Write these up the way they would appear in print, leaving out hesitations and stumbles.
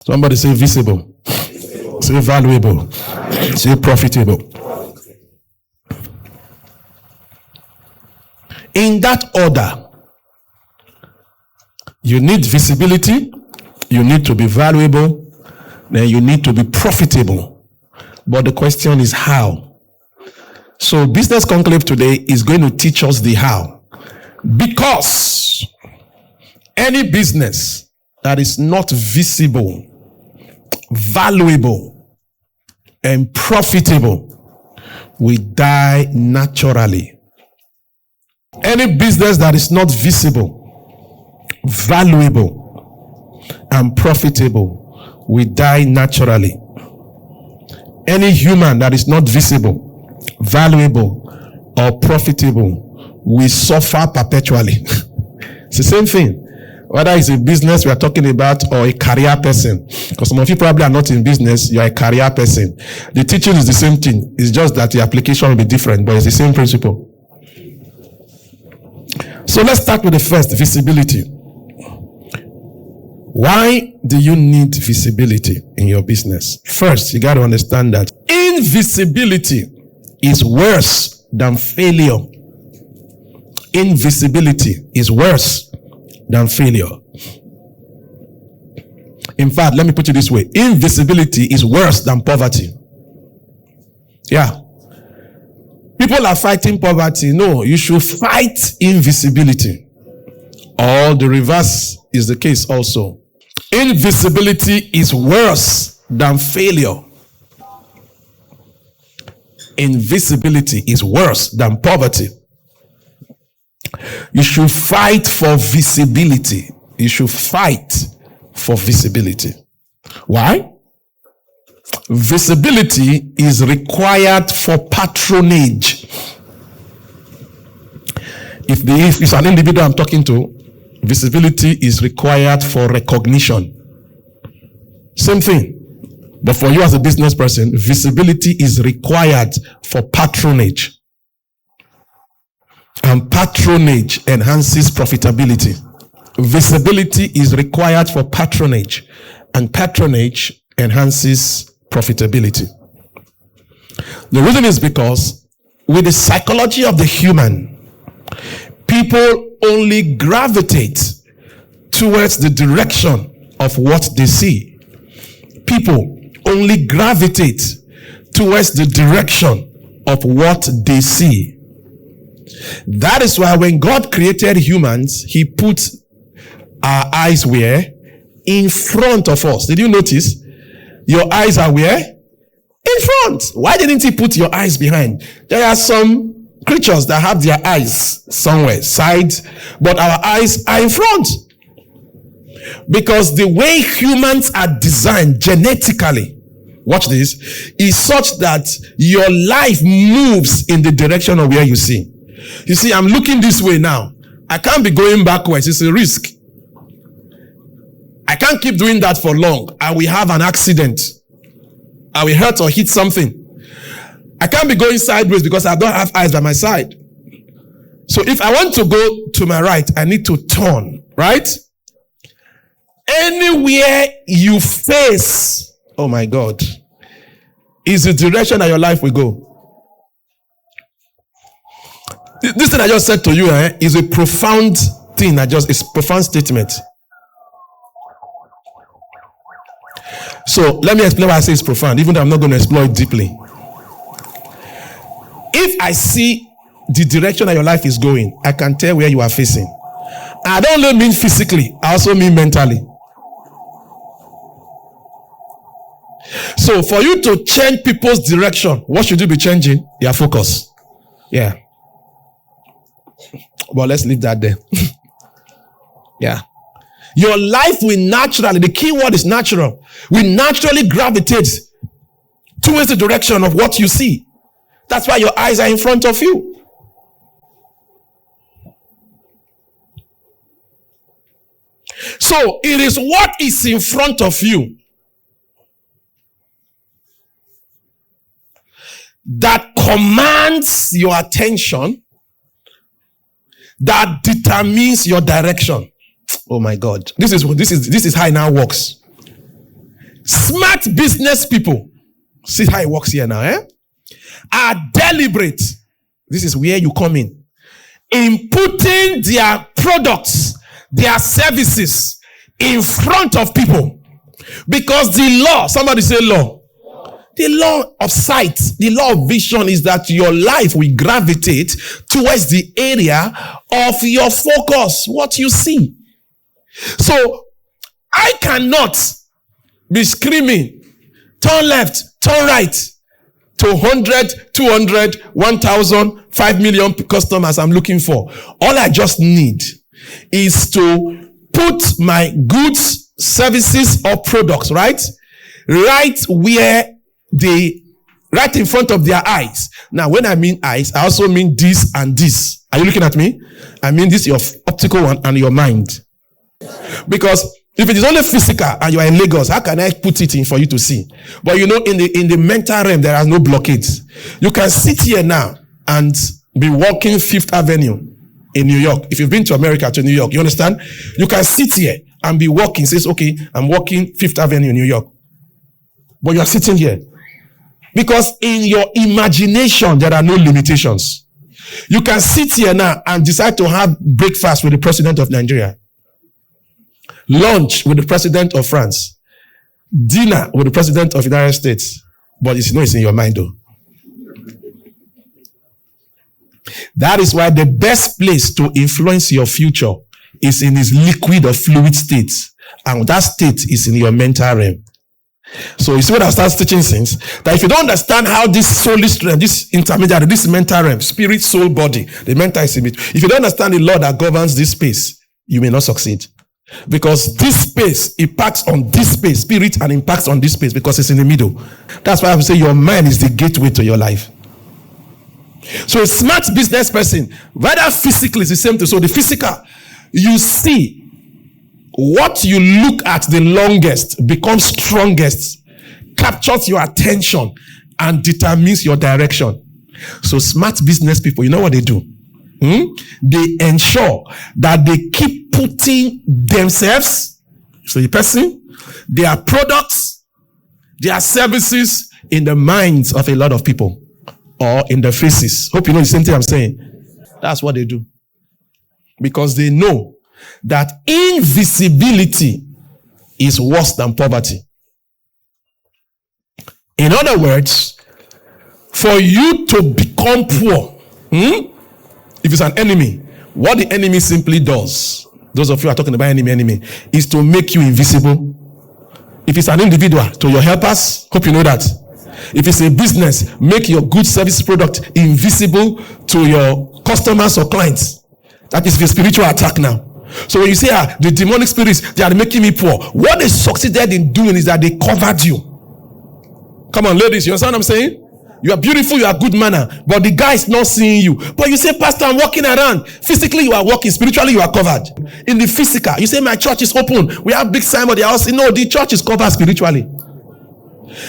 Somebody say visible. Say valuable. Say profitable. In that order, you need visibility, you need to be valuable, then you need to be profitable. But the question is how. So Business Conclave today is going to teach us the how. Because any business that is not visible, valuable, and profitable will die naturally. Any business that is not visible, valuable, and profitable will die naturally. Any human that is not visible, valuable, or profitable will suffer perpetually. It's the same thing. Whether it's a business we are talking about or a career person. Because some of you probably are not in business, you are a career person. The teaching is the same thing. It's just that the application will be different, but it's the same principle. So let's start with the first, visibility. Why do you need visibility in your business? First, you got to understand that invisibility is worse than failure. Invisibility is worse than failure. In fact, let me put it this way. Invisibility is worse than poverty. Yeah. People are fighting poverty. No, you should fight invisibility. Or the reverse is the case also. Invisibility is worse than failure. Invisibility is worse than poverty. You should fight for visibility. You should fight for visibility. Why? Visibility is required for patronage. If it's an individual I'm talking to, visibility is required for recognition. Same thing. But for you as a business person, visibility is required for patronage. And patronage enhances profitability. Visibility is required for patronage, and patronage enhances profitability. The reason is because with the psychology of the human, people only gravitate towards the direction of what they see. People only gravitate towards the direction of what they see. That is why when God created humans, He put our eyes where? In front of us. Did you notice? Your eyes are where? In front. Why didn't He put your eyes behind? There are some creatures that have their eyes somewhere, sides, but our eyes are in front. Because the way humans are designed genetically, watch this, is such that your life moves in the direction of where you see. You see, I'm looking this way now. I can't be going backwards. It's a risk. I can't keep doing that for long. I will have an accident. I will hurt or hit something. I can't be going sideways because I don't have eyes by my side. So if I want to go to my right, I need to turn, right? Anywhere you face, oh my God, is the direction that your life will go. This thing I just said to you is a profound thing. It's a profound statement. So let me explain why I say it's profound, even though I'm not going to explore it deeply. If I see the direction that your life is going, I can tell where you are facing. I don't only mean physically, I also mean mentally. So for you to change people's direction, what should you be changing? Your focus. Yeah. Well, let's leave that there. Yeah. Your life will naturally, the key word is natural, will naturally gravitate towards the direction of what you see. That's why your eyes are in front of you. So it is what is in front of you that commands your attention, that determines your direction. Oh my God. This is how it now works. smart business people, see how it works here now, are deliberate. This is where you come in putting their products, their services in front of people. Because the law, somebody say law. The law of sight, the law of vision is that your life will gravitate towards the area of your focus, what you see. So, I cannot be screaming, turn left, turn right, to 100, 200, 1,000, 5 million customers I'm looking for. All I just need is to put my goods, services, or products, right where right in front of their eyes. Now, when I mean eyes, I also mean this and this. Are you looking at me? I mean this, your optical one and your mind. Because if it is only physical and you are in Lagos, how can I put it in for you to see? But in the mental realm, there are no blockades. You can sit here now and be walking Fifth Avenue in New York. If you've been to America, to New York, you understand? You can sit here and be walking. Says, okay, I'm walking Fifth Avenue in New York. But you are sitting here. Because in your imagination, there are no limitations. You can sit here now and decide to have breakfast with the president of Nigeria. Lunch with the president of France. Dinner with the president of the United States. But it's in your mind though. That is why the best place to influence your future is in this liquid or fluid state. And that state is in your mental realm. So you see what I start teaching since? That if you don't understand how this soul strength, this intermediary, this mental realm, spirit, soul, body, the mental is in it. If you don't understand the law that governs this space, you may not succeed. Because this space impacts on this space, spirit, and impacts on this space because it's in the middle. That's why I would say your mind is the gateway to your life. So a smart business person, rather physically, is the same thing. So the physical, you see, what you look at the longest becomes strongest, captures your attention, and determines your direction. So smart business people, you know what they do? They ensure that they keep putting themselves, so the person, their products, their services in the minds of a lot of people or in the faces. Hope you know the same thing I'm saying. That's what they do. Because they know that invisibility is worse than poverty. In other words, for you to become poor, if it's an enemy, what the enemy simply does, those of you who are talking about enemy, is to make you invisible. If it's an individual, to your helpers, hope you know that. If it's a business, make your good service product invisible to your customers or clients. That is the spiritual attack now. So when you say, the demonic spirits, they are making me poor. What they succeeded in doing is that they covered you. Come on, ladies, you understand what I'm saying? You are beautiful, you are good manner, but the guy is not seeing you. But you say, Pastor, I'm walking around. Physically, you are walking. Spiritually, you are covered. In the physical, you say, my church is open. We have big sign on the house. No, the church is covered spiritually.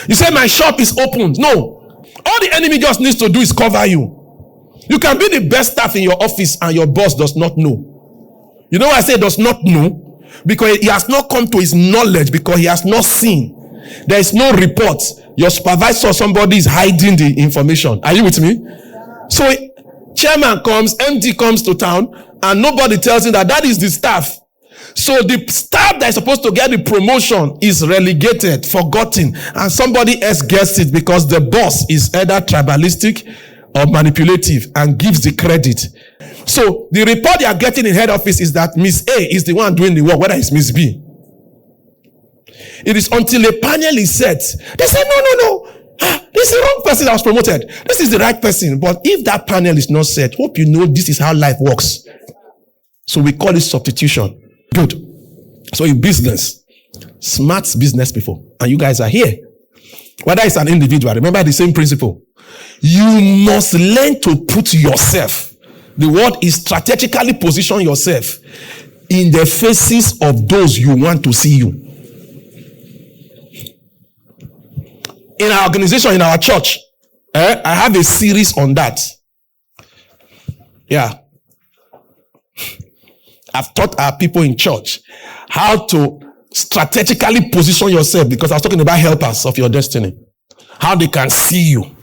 You say, my shop is open. No. All the enemy just needs to do is cover you. You can be the best staff in your office and your boss does not know. You know why I say does not know? Because he has not come to his knowledge, because he has not seen. There is no report. Your supervisor or somebody is hiding the information. Are you with me? So chairman comes, MD comes to town, and nobody tells him that is the staff. So the staff that is supposed to get the promotion is relegated, forgotten, and somebody else gets it because the boss is either tribalistic or manipulative and gives the credit. So the report you are getting in head office is that Miss A is the one doing the work, whether it's Miss B. It is until a panel is set, they say, no. This is the wrong person that was promoted. This is the right person. But if that panel is not set, hope you know this is how life works. So we call it substitution. Good. So in business, smart business people, and you guys are here. Whether it's an individual, remember the same principle. You must learn to put yourself, the word is strategically position yourself in the faces of those you want to see you. In our organization, in our church, I have a series on that. Yeah. I've taught our people in church how to strategically position yourself, because I was talking about helpers of your destiny, how they can see you.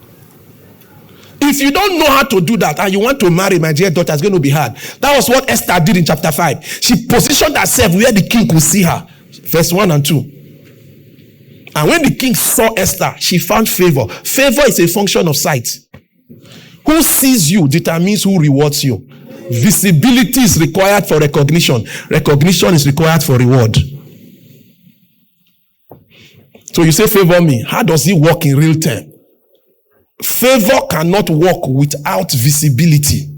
If you don't know how to do that and you want to marry, my dear daughter, it's going to be hard. That was what Esther did in chapter 5. She positioned herself where the king could see her. Verse 1 and 2. And when the king saw Esther, she found favor. Favor is a function of sight. Who sees you determines who rewards you. Visibility is required for recognition. Recognition is required for reward. So you say, favor me. How does it work in real time? Favor cannot work without visibility.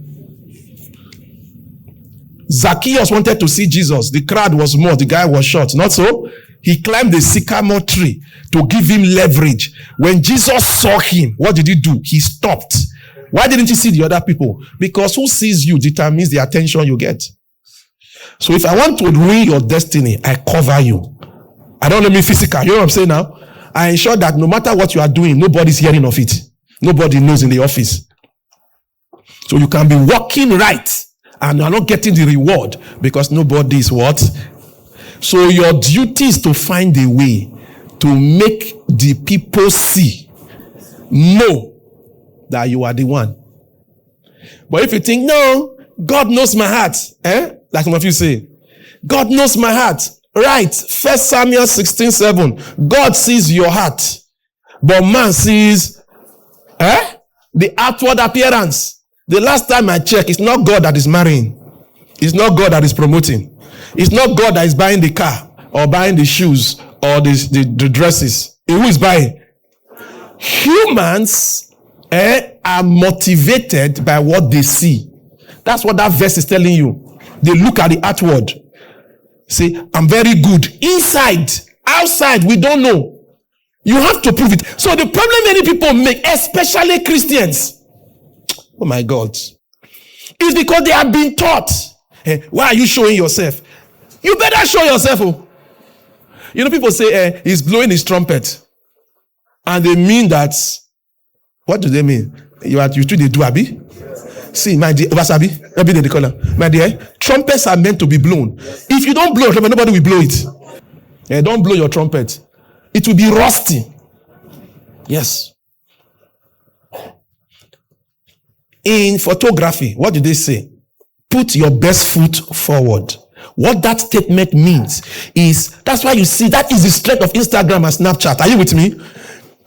Zacchaeus wanted to see Jesus. The crowd was more. The guy was short. Not so. He climbed the sycamore tree to give him leverage. When Jesus saw him, what did he do? He stopped. Why didn't he see the other people? Because who sees you determines the attention you get. So if I want to ruin your destiny, I cover you. I don't mean physical. You know what I'm saying now? I ensure that no matter what you are doing, nobody's hearing of it. Nobody knows in the office. So you can be working right and you are not getting the reward because nobody is what? So your duty is to find a way to make the people know that you are the one. But if you think, no, God knows my heart. Like some of you say, God knows my heart. Right. 1 Samuel 16:7. God sees your heart. But man sees the outward appearance. The last time I checked, it's not God that is marrying. It's not God that is promoting. It's not God that is buying the car or buying the shoes or the dresses. Who is buying? Humans are motivated by what they see. That's what that verse is telling you. They look at the outward. Say, I'm very good. Inside, outside, we don't know. You have to prove it. So the problem many people make, especially Christians, oh my God, is because they have been taught. Why are you showing yourself? You better show yourself. Oh. You know, people say he's blowing his trumpet. And they mean that, what do they mean? You two, they do, Abi? See, my dear, Obasabi, maybe they call her. My dear, trumpets are meant to be blown. If you don't blow your trumpet, nobody will blow it. Don't blow your trumpet. It will be rusty. Yes. In photography, what do they say? Put your best foot forward. What that statement means is, that's why you see, that is the strength of Instagram and Snapchat. Are you with me?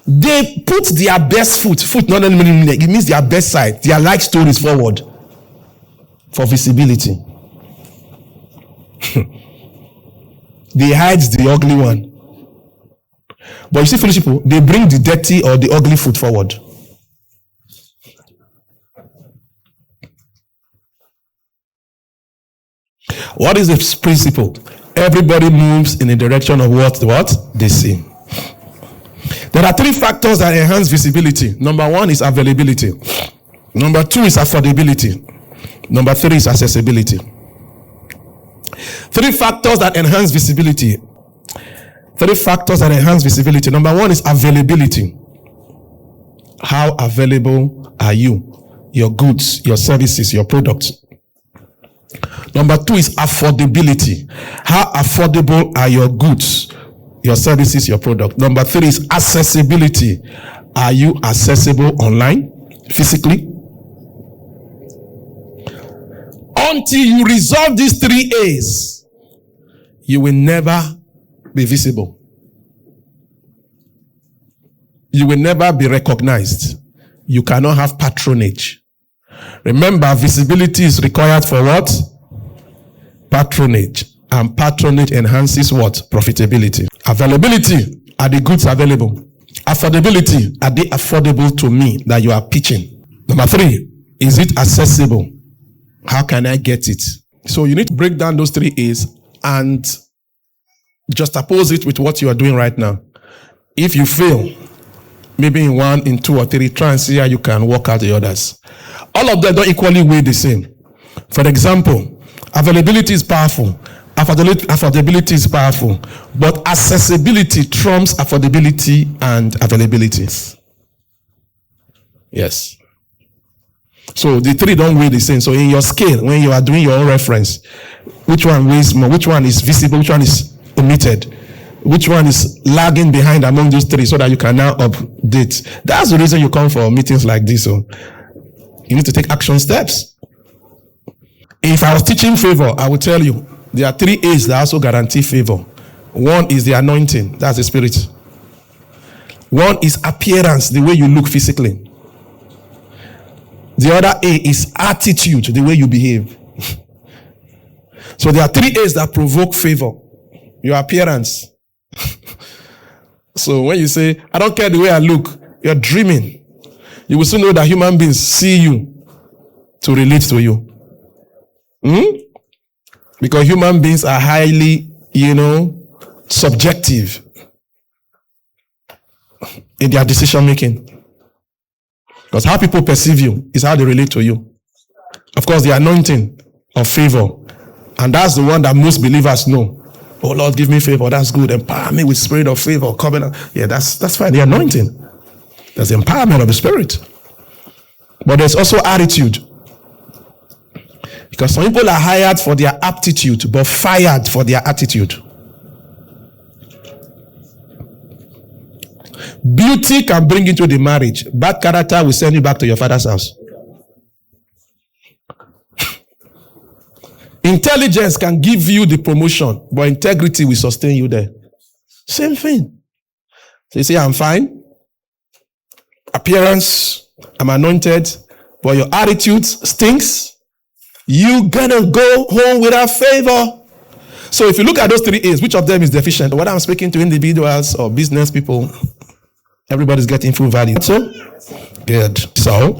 They put their best foot, not only it means their best side, their life stories forward for visibility. They hide the ugly one. But you see, foolish people, they bring the dirty or the ugly foot forward. What is the principle? Everybody moves in the direction of what they see. There are 3 factors that enhance visibility. Number 1 is availability. Number 2 is affordability. Number 3 is accessibility. 3 factors that enhance visibility. 3 factors that enhance visibility. Number 1 is availability. How available are you? Your goods, your services, your products. Number 2 is affordability. How affordable are your goods, your services, your product? Number 3 is accessibility. Are you accessible online, physically? Until you resolve these 3 A's, you will never be visible. You will never be recognized. You cannot have patronage. Remember, visibility is required for what? Patronage. And patronage enhances what? Profitability. Availability. Are the goods available? Affordability. Are they affordable to me that you are pitching? Number 3. Is it accessible? How can I get it? So you need to break down those 3 A's and juxtapose it with what you are doing right now. If you fail, maybe in 1, in 2 or 3, try and see how you can work out the others. All of them don't equally weigh the same. For example, availability is powerful. Affordability is powerful. But accessibility trumps affordability and availability. Yes. So the 3 don't weigh the same. So in your scale, when you are doing your own reference, which one weighs more? Which one is visible? Which one is omitted? Which one is lagging behind among those three so that you can now update? That's the reason you come for meetings like this. So you need to take action steps. If I was teaching favor, I would tell you there are 3 A's that also guarantee favor. One is the anointing. That's the spirit. One is appearance, the way you look physically. The other A is attitude, the way you behave. So there are 3 A's that provoke favor. Your appearance. So when you say, I don't care the way I look, you're dreaming. You will soon know that human beings see you to relate to you. Because human beings are highly, subjective in their decision making. Because how people perceive you is how they relate to you. Of course, the anointing of favor. And that's the one that most believers know. Oh Lord, give me favor. That's good. Empower me with spirit of favor. Covenant. Yeah, that's fine. The anointing. There's the empowerment of the spirit. But there's also attitude. Because some people are hired for their aptitude, but fired for their attitude. Beauty can bring you into the marriage. Bad character will send you back to your father's house. Intelligence can give you the promotion, but integrity will sustain you there. Same thing. So you say, I'm fine. Appearance, I'm anointed, but your attitude stinks. You're gonna go home without favor. So if you look at those 3 A's, which of them is deficient? Whether I'm speaking to individuals or business people, everybody's getting full value. So, good. So,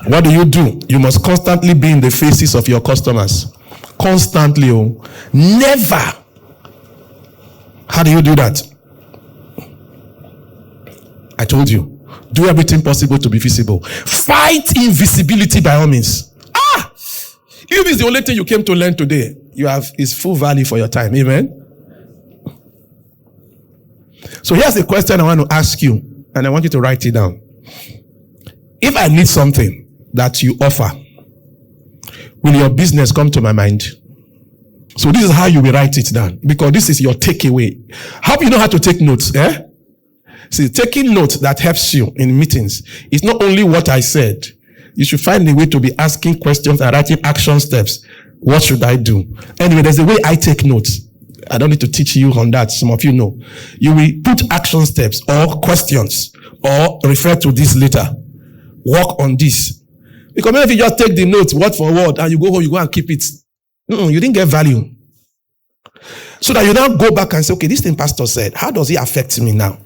what do? You must constantly be in the faces of your customers. Constantly. Never. How do you do that? I told you. Do everything possible to be visible. Fight invisibility by all means. If it's the only thing you came to learn today, you have is full value for your time. Amen? So here's the question I want to ask you, and I want you to write it down. If I need something that you offer, will your business come to my mind? So this is how you will write it down, because this is your takeaway. Hope you know how to take notes. See, taking notes that helps you in meetings is not only what I said. You should find a way to be asking questions and writing action steps. What should I do? Anyway, there's a way I take notes. I don't need to teach you on that. Some of you know. You will put action steps or questions or refer to this later. Work on this. Because maybe if you just take the notes word for word and you go home, you go and keep it. You didn't get value. So that you now go back and say, okay, this thing pastor said, how does it affect me now?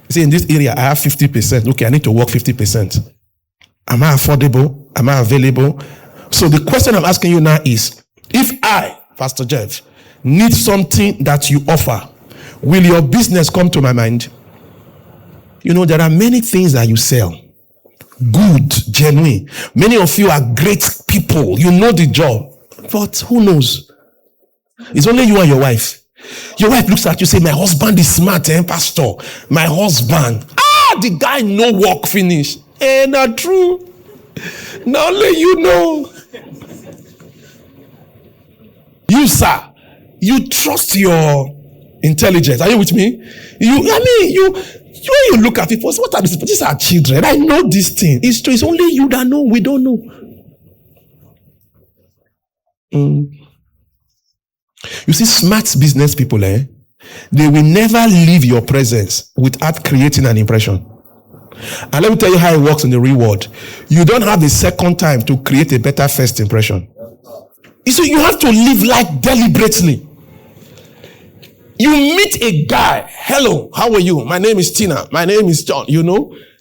You see, in this area, I have 50%. Okay, I need to work 50%. Am I affordable? Am I available? So the question I'm asking you now is, if I, Pastor Jeff, need something that you offer, will your business come to my mind? There are many things that you sell. Good, genuine. Many of you are great people. You know the job. But who knows? It's only you and your wife. Your wife looks at you and says, my husband is smart, Pastor? My husband. The guy no work finish. Not true. Not only you know. You, sir, you trust your intelligence. Are you with me? You look at people, what are these people? These are children. I know this thing. It's true. It's only you that know. We don't know. You see, smart business people, they will never leave your presence without creating an impression. And let me tell you how it works in the real world. You don't have a second time to create a better first impression. So you have to live life deliberately. You meet a guy. Hello, how are you? My name is Tina. My name is John.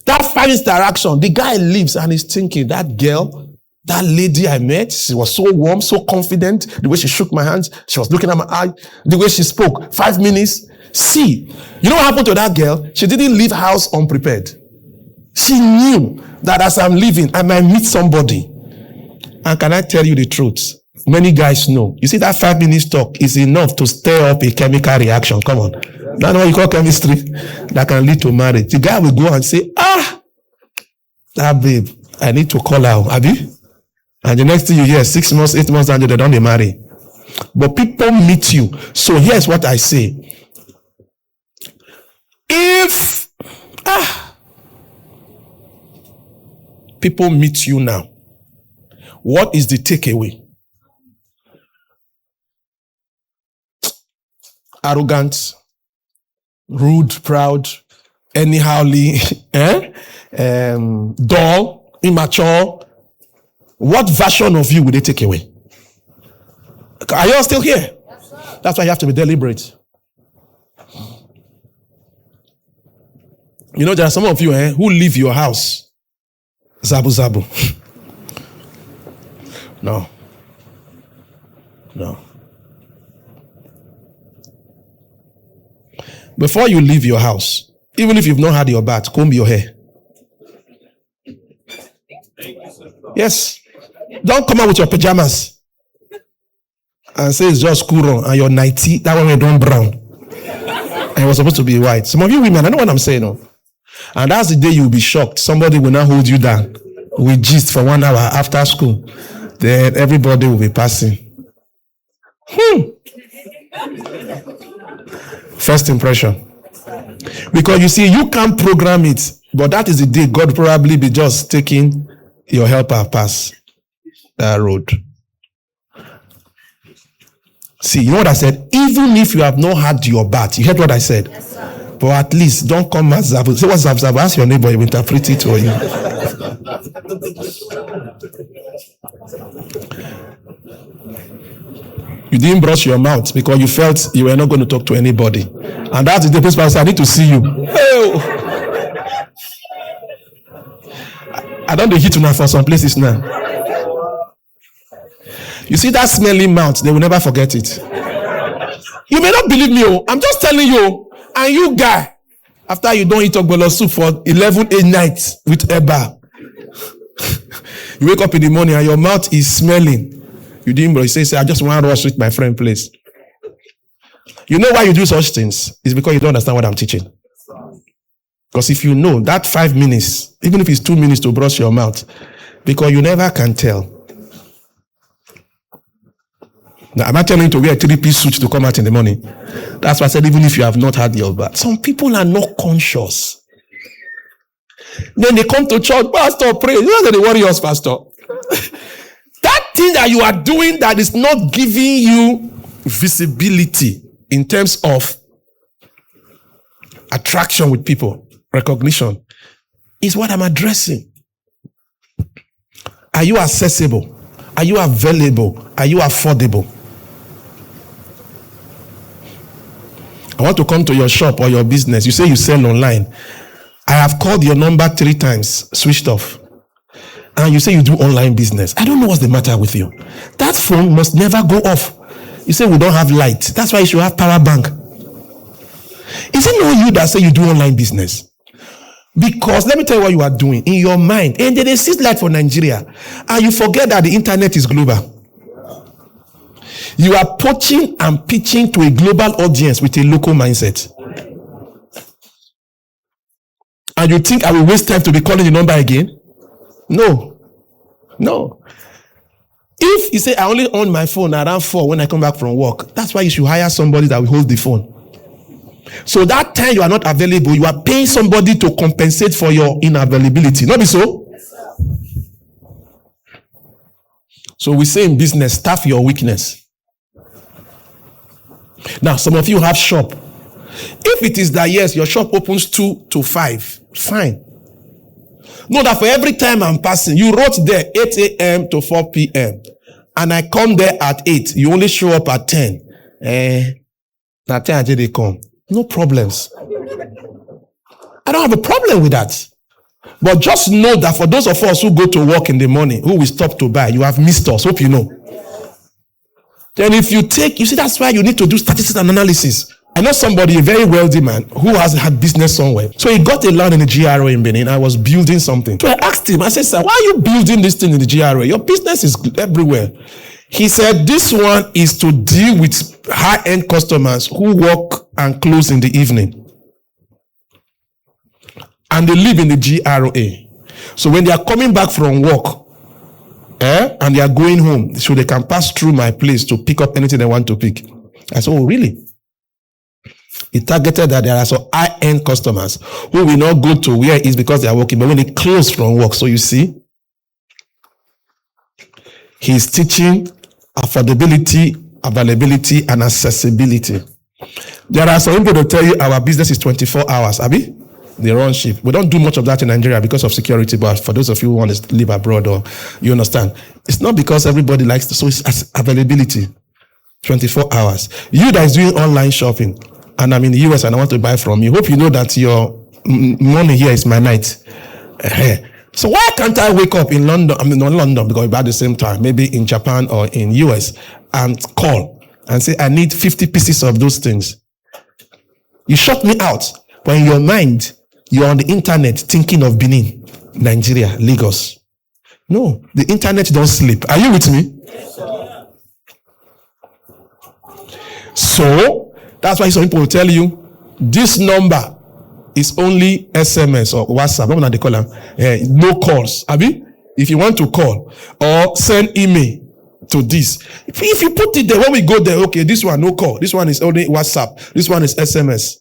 That first interaction, the guy leaves and is thinking, that girl, that lady I met, she was so warm, so confident. The way she shook my hands, she was looking at my eye. The way she spoke, 5 minutes. See, you know what happened to that girl? She didn't leave house unprepared. She knew that as I'm leaving, I might meet somebody. And can I tell you the truth? Many guys know. You see, that 5 minutes talk is enough to stir up a chemical reaction. Come on. That's what you call chemistry. That can lead to marriage. The guy will go and say, that babe, I need to call her. Abi? And the next thing you hear, 6 months, 8 months down, they don't marry. But people meet you. So here's what I say. If people meet you now, what is the takeaway? Arrogant, rude, proud, anyhowly, dull, immature. What version of you will they take away? Are you all still here? Yes, sir. That's why you have to be deliberate. You know, there are some of you who leave your house. Zabu zabu. No. Before you leave your house, even if you've not had your bath, comb your hair. Yes. Don't come out with your pajamas and say it's just school run and your nightie, that one don't brown. And it was supposed to be white. Some of you women, I know what I'm saying. No? And that's the day you'll be shocked. Somebody will not hold you down with gist for 1 hour after school. Then everybody will be passing. First impression. Because you see, you can't program it, but that is the day God probably be just taking your helper past that road. See, you know what I said? Even if you have not had your bath, you heard what I said? Yes, sir. But at least don't come as Zabu. Say what's Zabu? Ask your neighbor, he will interpret it for you. You didn't brush your mouth because you felt you were not going to talk to anybody. And that's the place where I need to see you. Oh. I don't do hit now for some places now. You see that smelly mouth, they will never forget it. You may not believe me, I'm just telling you. And you guy, after you don't eat ogbolo soup for 11 a night with eba, you wake up in the morning and your mouth is smelling. You didn't, bro. You say, I just want to rush with my friend, please. You know why you do such things? It's because you don't understand what I'm teaching. Because if you know that 5 minutes, even if it's 2 minutes to brush your mouth, because you never can tell. Now, I'm not telling you to wear a 3-piece suit to come out in the morning. That's why I said, even if you have not had your bath. Some people are not conscious. Then they come to church, pastor, pray. You know the warriors, pastor. That thing that you are doing that is not giving you visibility in terms of attraction with people, recognition, is what I'm addressing. Are you accessible? Are you available? Are you affordable? I want to come to your shop or your business. You say you sell online. I have called your number 3 times, switched off. And you say you do online business. I don't know what's the matter with you. That phone must never go off. You say we don't have light. That's why you should have power bank. Is it not you that say you do online business? Because let me tell you what you are doing in your mind. And they see light for Nigeria. And you forget that the internet is global. You are poaching and pitching to a global audience with a local mindset. And you think I will waste time to be calling the number again? No. If you say I only on my phone around 4 when I come back from work, that's why you should hire somebody that will hold the phone. So that time you are not available, you are paying somebody to compensate for your inavailability. Not be so? Yes, sir. So we say in business, staff your weakness. Now, some of you have shop. If it is that, yes, your shop opens 2 to 5, fine. Know that for every time I'm passing, you wrote there 8 a.m. to 4 p.m. And I come there at 8. You only show up at 10. Now 10 until they come. No problems. I don't have a problem with that. But just know that for those of us who go to work in the morning, who will stop to buy, you have missed us. Hope you know. Then if you take, you see, that's why you need to do statistics and analysis. I know somebody, a very wealthy man, who has had business somewhere. So he got a land in the GRA in Benin. I was building something. So I asked him, I said, sir, why are you building this thing in the GRA? Your business is everywhere. He said, this one is to deal with high-end customers who work and close in the evening. And they live in the GRA. So when they are coming back from work, And they are going home, so they can pass through my place to pick up anything they want to pick. I said, oh, really? He targeted that there are some high-end customers who will not go to where it is because they are working, but when they close from work. So you see, he's teaching affordability, availability, and accessibility. There are some people that tell you our business is 24 hours. Abi? They run shift. We don't do much of that in Nigeria because of security, but for those of you who want to live abroad, or you understand, it's not because everybody likes to, so it's availability. 24 hours. You that is doing online shopping, and I'm in the US and I want to buy from you, hope you know that your money here is my night. So why can't I wake up in London, not London, because we're at the same time, maybe in Japan or in US, and call and say, I need 50 pieces of those things. You shut me out, but in your mind, you're on the internet thinking of Benin, Nigeria, Lagos. No, the internet don't sleep. Are you with me? Yes, sir. So, that's why some people will tell you, this number is only SMS or WhatsApp. What they call them? No calls. Abi? If you want to call or send email to this. If you put it there, when we go there, okay, this one, no call. This one is only WhatsApp. This one is SMS.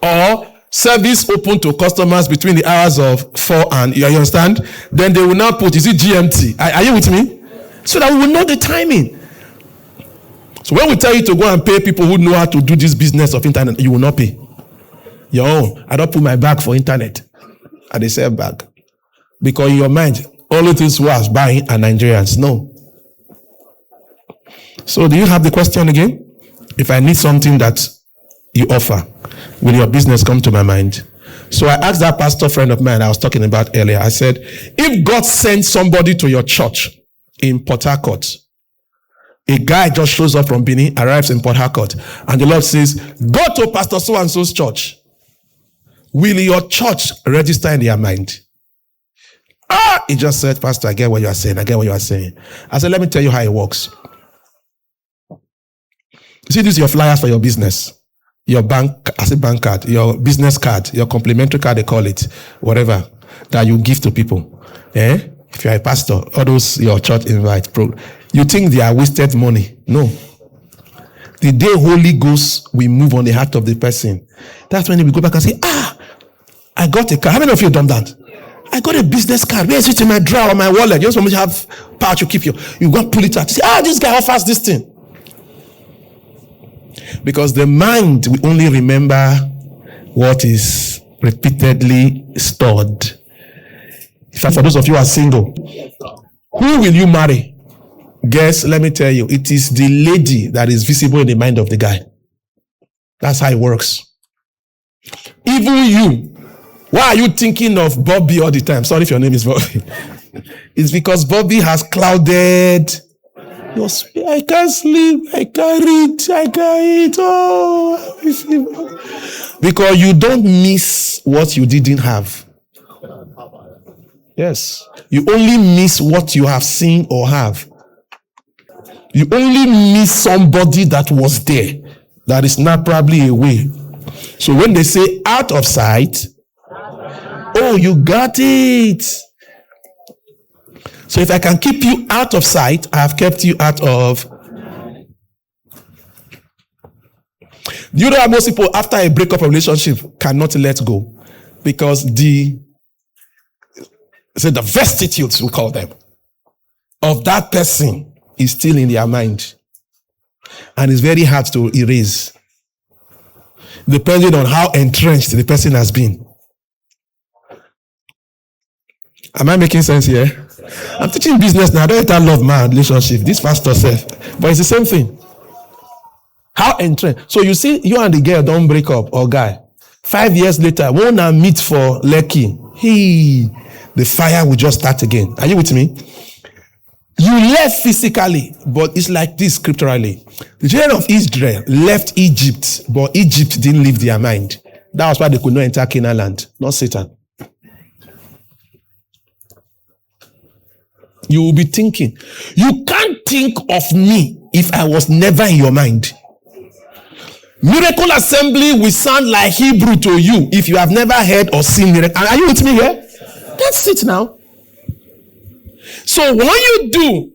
Or service open to customers between the hours of 4 and, you understand? Then they will now put, is it GMT? Are you with me? So that we will know the timing. So when we tell you to go and pay people who know how to do this business of internet, you will not pay. Your own. I don't put my bag for internet. And they sell bag. Because in your mind, all it is was buying are Nigerians. No. So do you have the question again? If I need something that you offer, will your business come to my mind? So I asked that pastor friend of mine I was talking about earlier. I said, if God sends somebody to your church in Port Harcourt, a guy just shows up from Benin, arrives in Port Harcourt, and the Lord says, go to Pastor so-and-so's church. Will your church register in their mind? He just said, Pastor, I get what you are saying. I get what you are saying. I said, let me tell you how it works. You see, this is your flyers for your business. Your bank card, your business card, your complimentary card, they call it, whatever, that you give to people. If you're a pastor, all those your church invite, you think they are wasted money. No. The day Holy Ghost will move on the heart of the person, that's when we go back and say, I got a card. How many of you have done that? I got a business card. Where is it in my drawer or my wallet? You just want me to have power to keep you go and pull it out. You say, this guy offers this thing. Because the mind will only remember what is repeatedly stored. In fact, for those of you who are single, who will you marry? Guess, let me tell you, it is the lady that is visible in the mind of the guy. That's how it works. Even you, why are you thinking of Bobby all the time? Sorry if your name is Bobby. It's because Bobby has clouded your spirit. I can't sleep, I can't read, I can't eat. Because you don't miss what you didn't have. Yes. You only miss what you have seen or have. You only miss somebody that was there, that is not probably away. So when they say out of sight, you got it. So if I can keep you out of sight, I have kept you out of. You know that most people, after a breakup of relationship, cannot let go because the vestiges, we call them, of that person is still in their mind, and it's very hard to erase, depending on how entrenched the person has been. Am I making sense here? I'm teaching business now. I don't love my relationship. This pastor said, but it's the same thing. How entrenched? So you see, you and the girl don't break up, or guy. 5 years later, when I meet for Lekki, the fire will just start again. Are you with me? You left physically, but it's like this scripturally. The children of Israel left Egypt, but Egypt didn't leave their mind. That was why they could not enter Canaan land, not Satan. You will be thinking, you can't think of me if I was never in your mind. Miracle Assembly will sound like Hebrew to you if you have never heard or seen miracle. Are you with me here? That's it now. So when you do,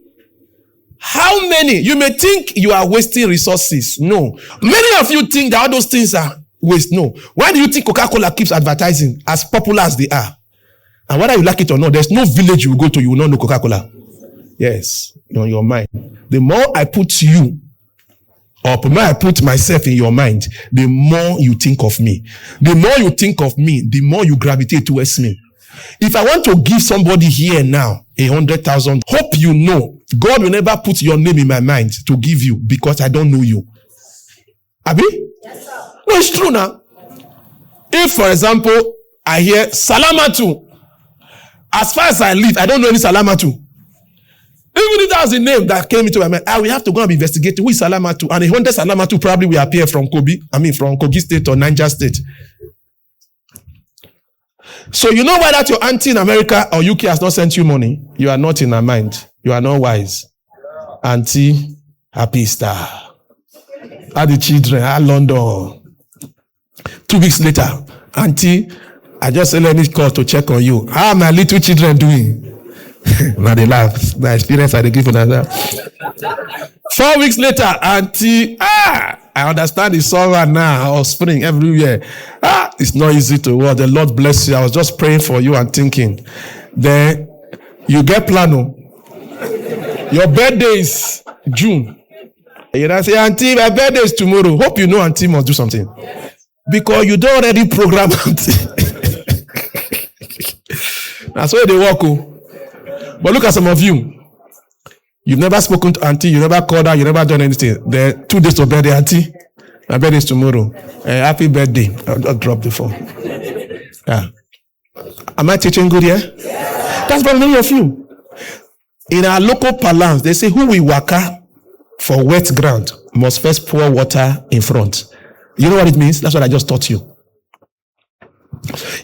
how many? You may think you are wasting resources. No. Many of you think that all those things are waste. No. Why do you think Coca-Cola keeps advertising as popular as they are? And whether you like it or not, there's no village you will go to, you will not know Coca-Cola. Yes, on your mind. The more I put you, or the more I put myself in your mind, the more you think of me. The more you think of me, the more you gravitate towards me. If I want to give somebody here now 100,000, hope you know, God will never put your name in my mind to give you because I don't know you. Abi? Yes, sir. No, it's true now. If, for example, I hear Salamatu, as far as I live, I don't know any Salamatu. Even if that was the name that came into my mind, I will have to go and investigate who is Salamatu. And 100 Salamatu probably will appear from Kogi State or Niger State. So you know why that your auntie in America or UK has not sent you money? You are not in her mind. You are not wise. Auntie, happy star. How the children, how London. 2 weeks later, auntie, I just sent any call to check on you. How are my little children doing? Now they laugh. The experience I give for that. 4 weeks later, auntie, I understand it's summer now or spring everywhere. It's not easy to work. The Lord bless you. I was just praying for you and thinking. Then you get plano. Your birthday is June. You know, say, auntie, my birthday is tomorrow. Hope you know auntie must do something. Because you don't already program auntie. That's why they walk. But look at some of you. You've never spoken to auntie, you never called her, you never done anything. Then 2 days to birthday, auntie. My birthday is tomorrow. Happy birthday. I'll drop the phone. Yeah. Am I teaching good here? Yeah? That's for many of you. In our local parlance, they say who will waka for wet ground must first pour water in front. You know what it means? That's what I just taught you.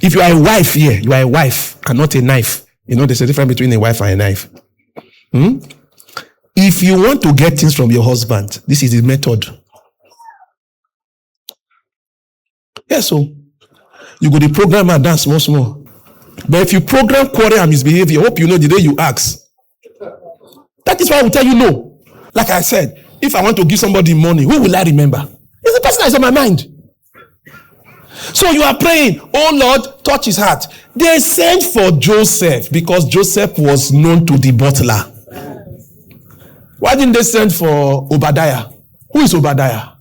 If you are a wife here, you are a wife and not a knife. You know, there's a difference between a wife and a knife. If you want to get things from your husband, this is the method. Yes, so you go to program and dance small. But if you program quarrel and misbehavior, hope you know the day you ask. That is why I will tell you no. Like I said, if I want to give somebody money, who will I remember? It's the person that is on my mind. So you are praying, oh Lord, touch his heart. They sent for Joseph because Joseph was known to the butler. Why didn't they send for Obadiah? Who is Obadiah?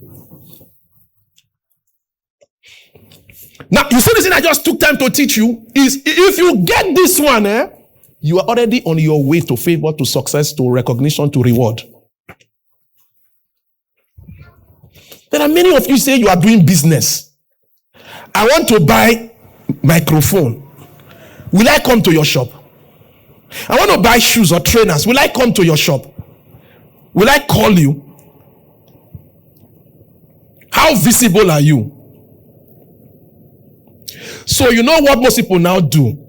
Now, you see this thing I just took time to teach you is if you get this one, you are already on your way to favor, to success, to recognition, to reward. There are many of you say you are doing business. I want to buy microphone. Will I come to your shop? I want to buy shoes or trainers. Will I come to your shop? Will I call you? How visible are you? So you know what most people now do?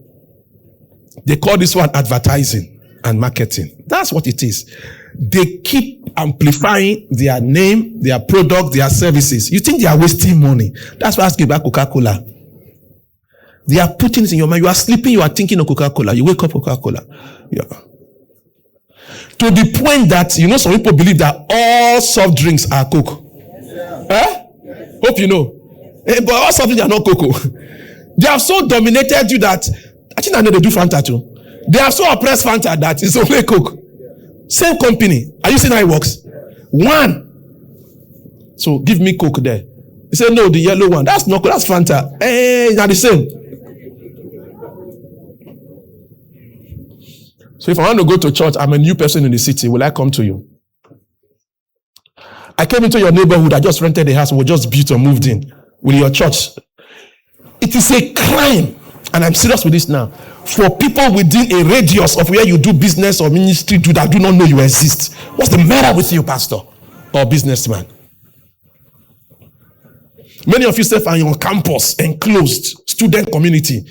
They call this one advertising and marketing. That's what it is. They keep amplifying their name, their product, their services. You think they are wasting money. That's why I ask you about Coca-Cola. They are putting it in your mind. You are sleeping, you are thinking of Coca-Cola. You wake up Coca-Cola. Yeah. To the point that, you know, some people believe that all soft drinks are Coke. Hope you know. But all soft drinks are not Cocoa. They have so dominated you that, I think I know they do Fanta too. They have so oppressed Fanta that it's only Coke. Same company. Are you seeing how it works? One. So give me Coke there. He said, no, the yellow one. That's not Coke, that's Fanta. Hey, they're the same. So if I want to go to church, I'm a new person in the city. Will I come to you? I came into your neighborhood. I just rented a house. We just built or moved in. Will your church? It is a crime. And I'm serious with this now. For people within a radius of where you do business or ministry that do not know you exist. What's the matter with you, pastor or businessman? Many of you stay on your campus, enclosed student community,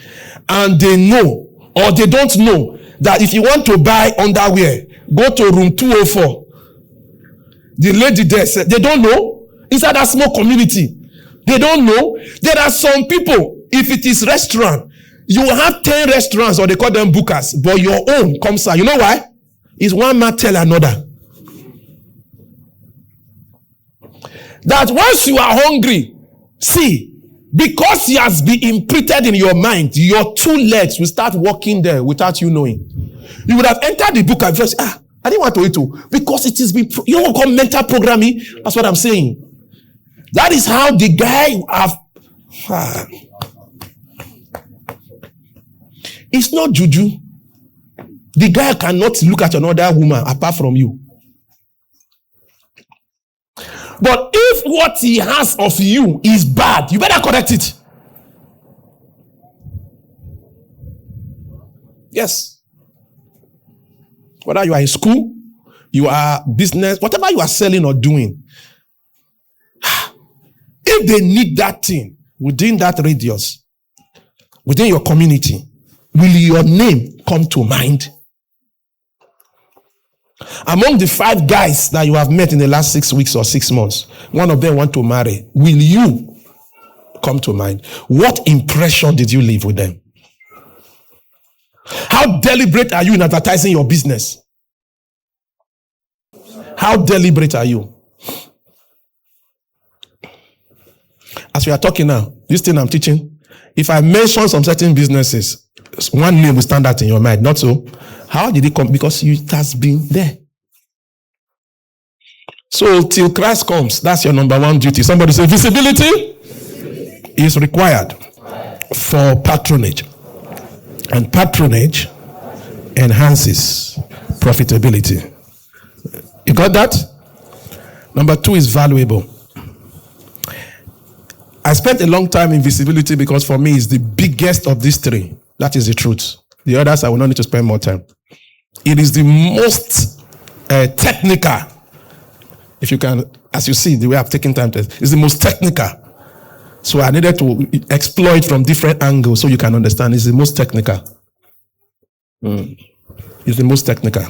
and they know or they don't know that if you want to buy underwear, go to room 204. The lady there said, they don't know. Inside that small community, they don't know. There are some people, if it is restaurant, you will have 10 restaurants or they call them bookers, but your own comes out. You know why? Is one man tell another. That once you are hungry, see, because he has been imprinted in your mind, your two legs will start walking there without you knowing. You would have entered the book and just, I didn't want to eat too. Because it has been, you know what called mental programming? That's what I'm saying. That is how the guy have. It's not juju. The guy cannot look at another woman apart from you. But if what he has of you is bad, you better correct it. Yes. Whether you are in school, you are business, whatever you are selling or doing, if they need that thing within that radius, within your community, will your name come to mind? Among the 5 guys that you have met in the last 6 weeks or 6 months, one of them want to marry. Will you come to mind? What impression did you leave with them? How deliberate are you in advertising your business? How deliberate are you? As we are talking now, this thing I'm teaching, if I mention some certain businesses, one name will stand out in your mind. Not so. How did it come? Because it has been there. So till Christ comes, that's your number one duty. Somebody say visibility is required for patronage. And patronage enhances profitability. You got that? Number 2 is valuable. I spent a long time in visibility because for me it's the biggest of these 3. That is the truth. The others I will not need to spend more time. It is the most technical. If you can, as you see, the way I've taken time to, it's the most technical. So I needed to explore it from different angles so you can understand. It's the most technical. It's the most technical.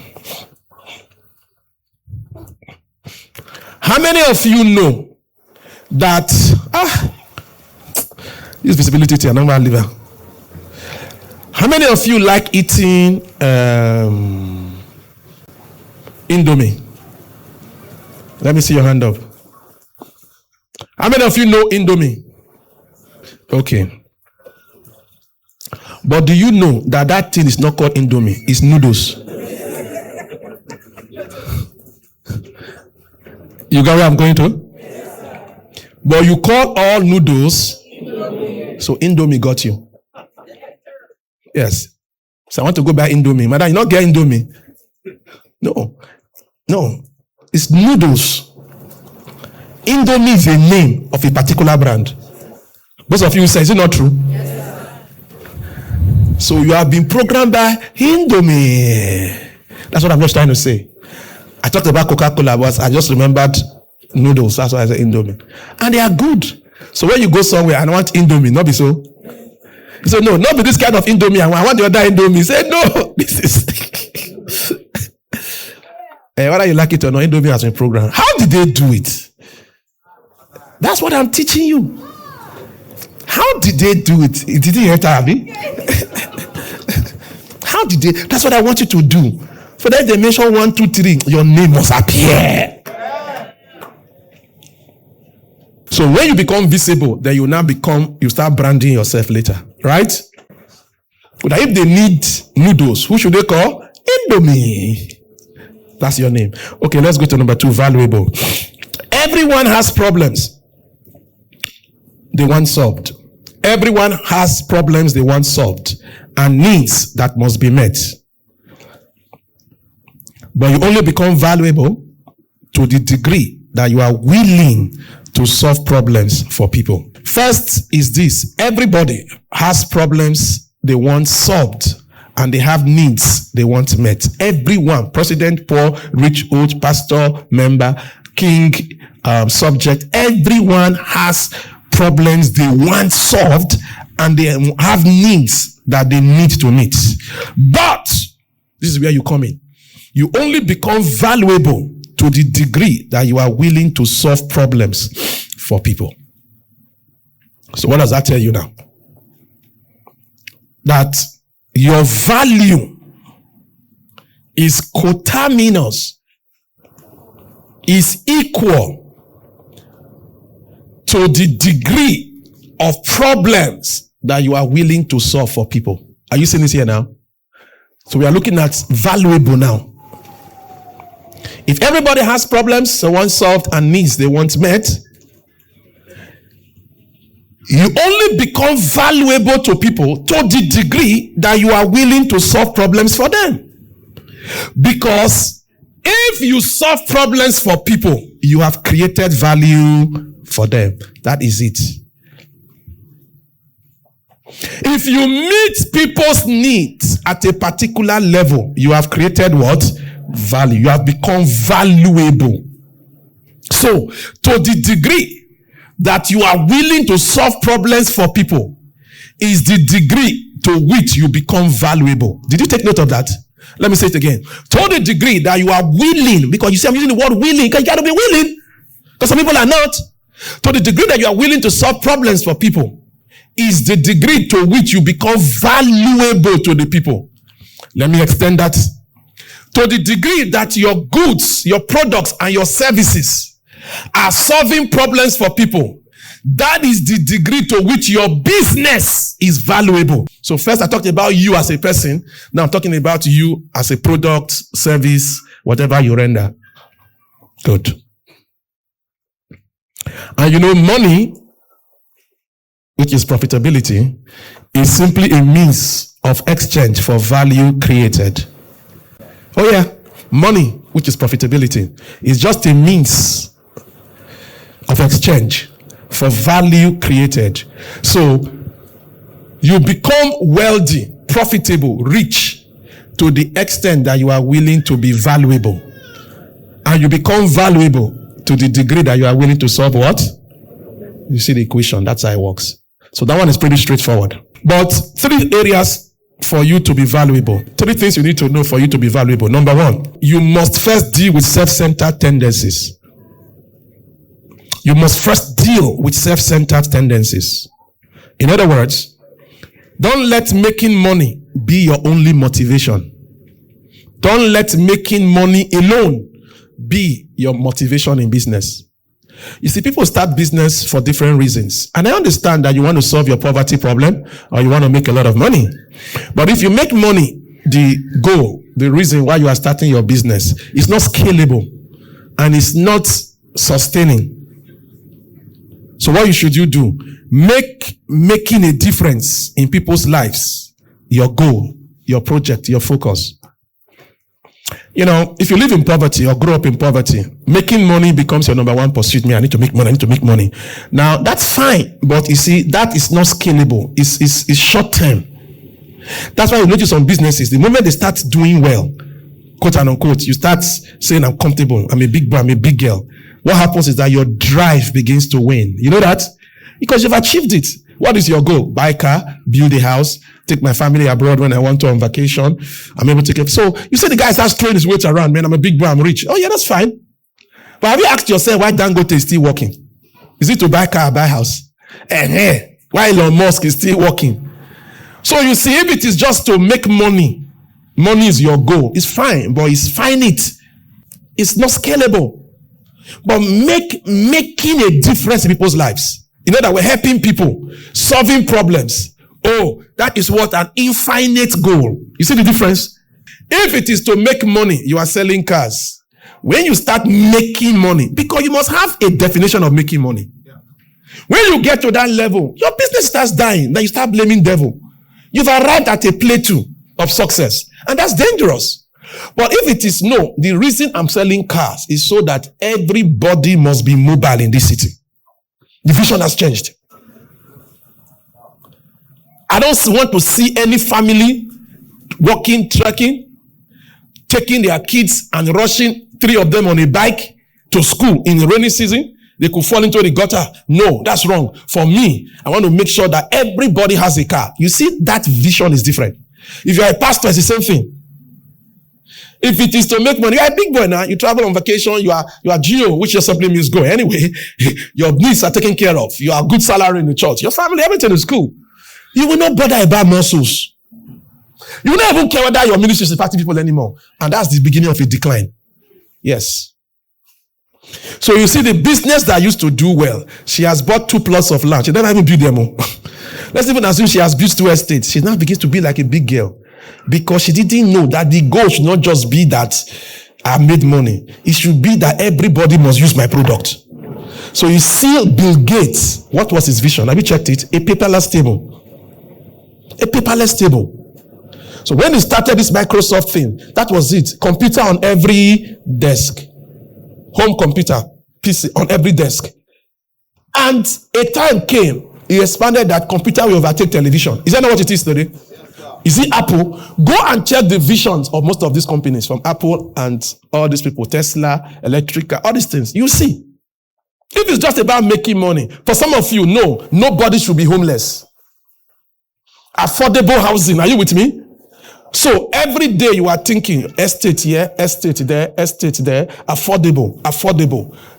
How many of you know that this visibility to a normal liver? How many of you like eating Indomie? Let me see your hand up. How many of you know Indomie? Okay. But do you know that that thing is not called Indomie? It's noodles. You got where I'm going to? But you call all noodles, so Indomie got you. Yes. So I want to go buy Indomie. Madam, you not get Indomie. No. It's noodles. Indomie is a name of a particular brand. Most of you say, is it not true? Yes. So you have been programmed by Indomie. That's what I'm just trying to say. I talked about Coca-Cola, but I just remembered noodles. That's why I said Indomie. And they are good. So when you go somewhere and want Indomie, not be so. You say, no, not be this kind of Indomie. I want the other Indomie. Say, no, this is... whether you like it or not, Indomie has been programmed. How did they do it? That's what I'm teaching you. How did they do it? Did you hear Tavi? How did they? That's what I want you to do. So that they mention 1, 2, 3, your name must appear. So when you become visible, then you start branding yourself later. Right? But if they need noodles, who should they call? Indomie. That's your name. Okay, let's go to number 2, valuable. Everyone has problems they want solved. Everyone has problems they want solved and needs that must be met. But you only become valuable to the degree that you are willing to solve problems for people. First is this: everybody has problems they want solved and they have needs they want met. Everyone, president, poor, rich, old, pastor, member, king, subject, everyone has problems they want solved and they have needs that they need to meet. But this is where you come in. You only become valuable to the degree that you are willing to solve problems for people. So what does that tell you now? That your value is coterminous, is equal to the degree of problems that you are willing to solve for people. Are you seeing this here now? So we are looking at valuable now. If everybody has problems they want solved and needs they want met, you only become valuable to people to the degree that you are willing to solve problems for them. Because if you solve problems for people, you have created value for them. That is it. If you meet people's needs at a particular level, you have created what? Value. You have become valuable. So, to the degree that you are willing to solve problems for people is the degree to which you become valuable. Did you take note of that? Let me say it again. To the degree that you are willing, because you see I'm using the word willing, because you got to be willing. Because some people are not. To the degree that you are willing to solve problems for people is the degree to which you become valuable to the people. Let me extend that. To the degree that your goods, your products, and your services are solving problems for people, that is the degree to which your business is valuable. So first I talked about you as a person. Now I'm talking about you as a product, service, whatever you render. Good. And you know, money, which is profitability, is simply a means of exchange for value created. Oh yeah, money, which is profitability, is just a means of exchange for value created. So you become wealthy, profitable, rich to the extent that you are willing to be valuable. And you become valuable to the degree that you are willing to solve what? You see the equation, that's how it works. So that one is pretty straightforward. But 3 areas for you to be valuable. 3 things you need to know for you to be valuable. Number 1, you must first deal with self-centered tendencies. You must first deal with self-centered tendencies. In other words, don't let making money be your only motivation. Don't let making money alone be your motivation in business. You see, people start business for different reasons. And I understand that you want to solve your poverty problem or you want to make a lot of money. But if you make money the goal, the reason why you are starting your business, it's not scalable and it's not sustaining. So what should you do? Making a difference in people's lives your goal, your project, your focus. You know, if you live in poverty or grow up in poverty, making money becomes your number 1 pursuit. I need to make money. Now, that's fine. But you see, that is not scalable. It's short term. That's why you notice on businesses, the moment they start doing well, quote and unquote, you start saying, I'm comfortable, I'm a big boy, I'm a big girl. What happens is that your drive begins to wane. You know that? Because you've achieved it. What is your goal? Buy a car, build a house, take my family abroad when I want to on vacation. I'm able to take it. So you see the guy starts throwing his weight around, man, I'm a big boy, I'm rich. Oh yeah, that's fine. But have you asked yourself why Dangote is still working? Is it to buy a car or buy a house? Why Elon Musk is still working? So you see, if it is just to make money, money is your goal. It's fine, but it's finite. It's not scalable. But making a difference in people's lives. You know that we're helping people, solving problems. Oh, that is what an infinite goal. You see the difference? If it is to make money, you are selling cars. When you start making money, because you must have a definition of making money. Yeah. When you get to that level, your business starts dying. Then you start blaming devil. You've arrived at a plateau of success. And that's dangerous. But if it is no, the reason I'm selling cars is so that everybody must be mobile in this city. The vision has changed. I don't want to see any family walking, trekking, taking their kids and rushing 3 of them on a bike to school in the rainy season. They could fall into the gutter. No, that's wrong. For me, I want to make sure that everybody has a car. You see, that vision is different. If you're a pastor, it's the same thing. If it is to make money, you're a big boy now. You travel on vacation, you are Geo, which just simply means go. Anyway, your needs are taken care of. You are good salary in the church. Your family, everything is cool. You will not bother about muscles. You don't even care whether your ministry is impacting people anymore. And that's the beginning of a decline. Yes. So you see, the business that used to do well, she has bought 2 plots of land. She never even built them all. Let's even assume she has built 2 estates. She now begins to be like a big girl. Because she didn't know that the goal should not just be that I made money. It should be that everybody must use my product. So you see Bill Gates, what was his vision? Have you checked it? A paperless table. A paperless table. So when he started this Microsoft thing, that was it. Computer on every desk. Home computer, PC on every desk. And a time came, he expanded that computer will overtake television. Is that not what it is today? Is it Apple? Go and check the visions of most of these companies, from Apple and all these people, Tesla, Electrica, all these things. You see. If it's just about making money, for some of you, no, nobody should be homeless. Affordable housing, are you with me? So every day you are thinking, estate here, estate there, affordable.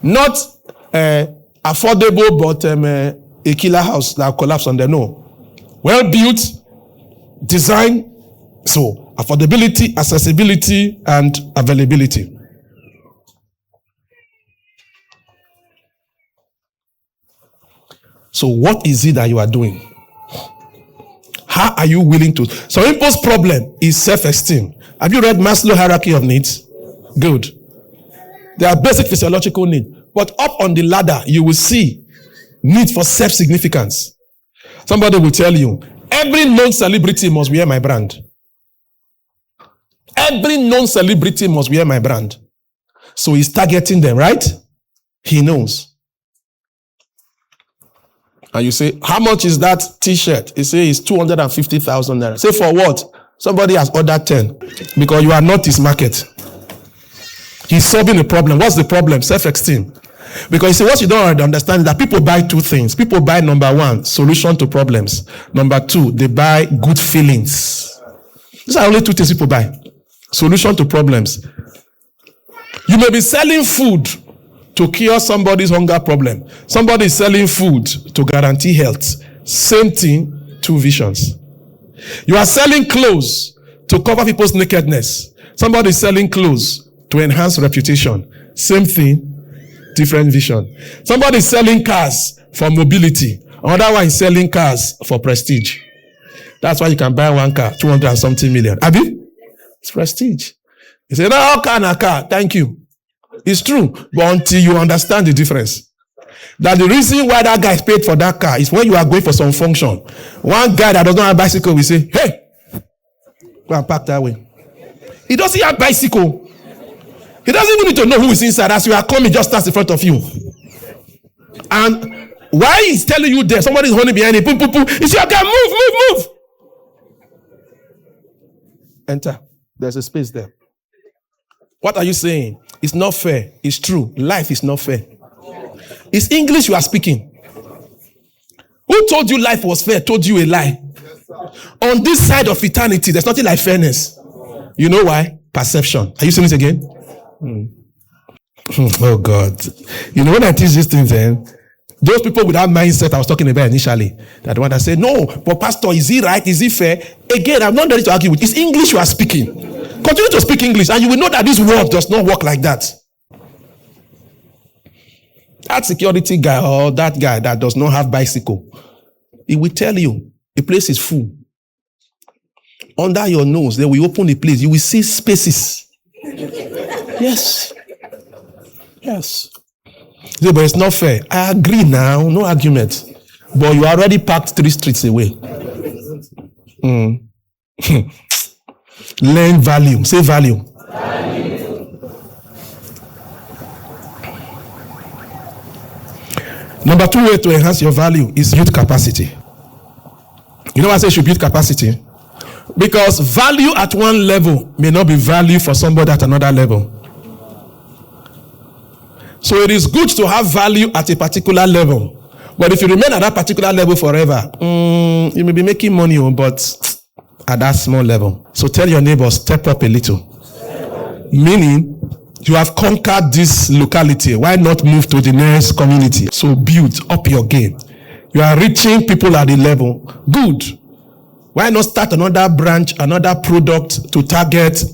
Not affordable, but a killer house that will collapse on there. No. Well built, design, so affordability, accessibility, and availability. So what is it that you are doing? How are you willing to? So people's problem is self-esteem. Have you read Maslow's hierarchy of needs? Good. There are basic physiological needs. But up on the ladder, you will see need for self-significance. Somebody will tell you, every known celebrity must wear my brand. Every known celebrity must wear my brand. So he's targeting them, right? He knows. And you say, how much is that t-shirt? He say it's 250,000 naira. Say, for what? Somebody has ordered 10. Because you are not his market. He's solving the problem. What's the problem? Self-esteem. Because you see, what you don't understand is that people buy 2 things. People buy, number 1, solution to problems. Number 2, they buy good feelings. These are only 2 things people buy. Solution to problems. You may be selling food to cure somebody's hunger problem. Somebody is selling food to guarantee health. Same thing, 2 visions. You are selling clothes to cover people's nakedness. Somebody is selling clothes to enhance reputation. Same thing, different vision. Somebody is selling cars for mobility. Another one is selling cars for prestige. That's why you can buy one car, 200 and something million. Abi? It's prestige. You say, no, car, thank you. It's true, but until you understand the difference. That the reason why that guy is paid for that car is when you are going for some function. One guy that does not have a bicycle will say, hey, go and park that way. He doesn't have a bicycle. He doesn't even need to know who is inside. As you are coming, just stands in front of you. And why he's telling you there, somebody is holding behind him, boom, boom, boom. He says, okay, move. Enter. There's a space there. What are you saying? It's not fair. It's true. Life is not fair. It's English you are speaking. Who told you life was fair? Told you a lie. On this side of eternity, there's nothing like fairness. You know why? Perception. Are you saying it again? Oh God. You know, when I teach these things, those people with that mindset I was talking about initially, that the one that said, no, but pastor, is he right? Is he fair? Again, I'm not ready to argue with. It's English you are speaking. Continue to speak English and you will know that this world does not work like that. That security guy or that guy that does not have bicycle, he will tell you the place is full. Under your nose, they will open the place. You will see spaces. Yes. Yeah, but it's not fair. I agree now, no argument. But you already parked 3 streets away. Learn value. Say value. Number 2 way to enhance your value is youth capacity. You know why I say you should build capacity? Because value at one level may not be value for somebody at another level. So it is good to have value at a particular level. But if you remain at that particular level forever, you may be making money, but at that small level. So tell your neighbor, step up a little. Meaning, you have conquered this locality. Why not move to the next community? So build up your game. You are reaching people at the level. Good. Why not start another branch, another product to target?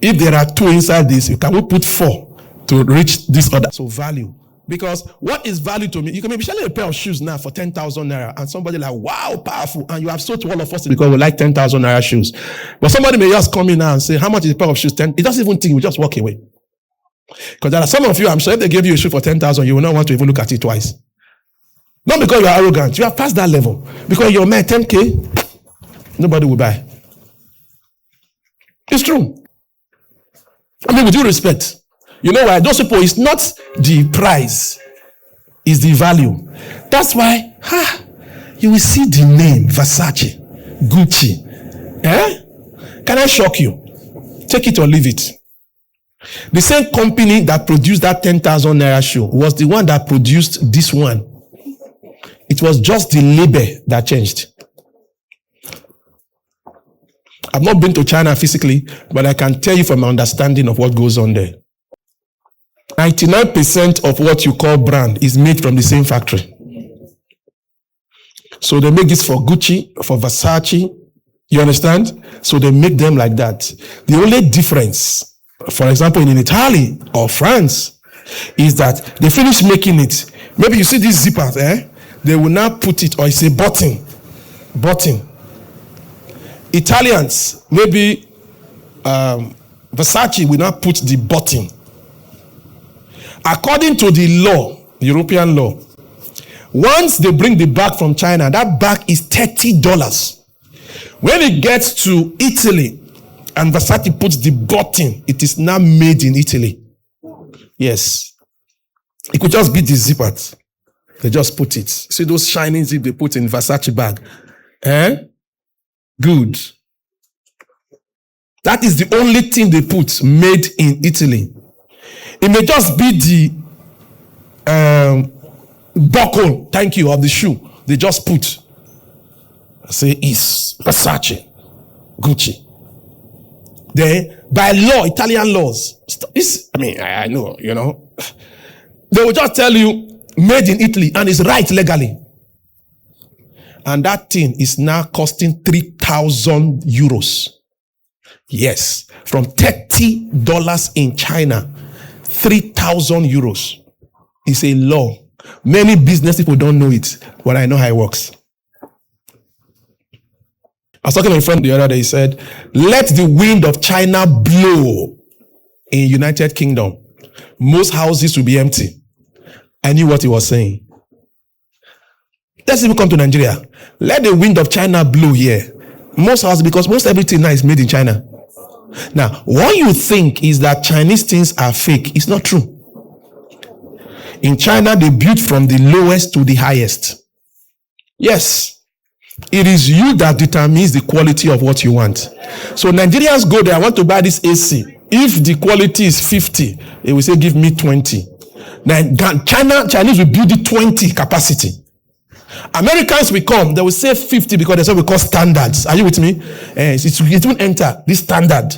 If there are 2 inside this, you can put 4 to reach this other. So value. Because what is value to me? You can maybe selling a pair of shoes now for 10,000 naira, and somebody like, wow, powerful. And you have sold to all of us because we like 10,000 naira shoes. But somebody may just come in now and say, how much is a pair of shoes? 10. It doesn't even think, we just walk away. Because there are some of you, I'm sure if they gave you a shoe for 10,000, you will not want to even look at it twice. Not because you are arrogant. You have passed that level. Because you're made 10K, nobody will buy. It's true. I mean, with due respect. You know why? Those people, it's not the price, it's the value. That's why, you will see the name, Versace, Gucci. Can I shock you? Take it or leave it. The same company that produced that 10,000 naira shoe was the one that produced this one. It was just the label that changed. I've not been to China physically, but I can tell you from my understanding of what goes on there. 99% of what you call brand is made from the same factory. So they make this for Gucci, for Versace. You understand? So they make them like that. The only difference, for example, in Italy or France, is that they finish making it. Maybe you see these zippers, they will now put it, or it's a button. Italians, maybe Versace will not put the button. According to the law, European law, once they bring the bag from China, that bag is $30. When it gets to Italy and Versace puts the button, it is now made in Italy. Yes. It could just be the zippers. They just put it. See those shining zip they put in Versace bag? Good. That is the only thing they put made in Italy. It may just be the buckle, thank you, of the shoe. They just put, say, is Versace, Gucci. Then, by law, Italian laws, I know, they will just tell you, made in Italy, and it's right legally. And that thing is now costing 3,000 euros. Yes, from $30 in China. 3,000 euros is a law. Many business people don't know it, but I know how it works. I was talking to a friend the other day. He said, let the wind of China blow in United Kingdom. Most houses will be empty. I knew what he was saying. Let's even come to Nigeria. Let the wind of China blow here. Most houses, because most everything now is made in China. Now, what you think is that Chinese things are fake. It's not true. In China, they build from the lowest to the highest. Yes. It is you that determines the quality of what you want. So Nigerians go there, I want to buy this AC. If the quality is 50, they will say, give me 20. Now, Chinese will build the 20 capacity. Americans will come, they will say 50 because that's what we call standards. Are you with me? It won't enter this standard.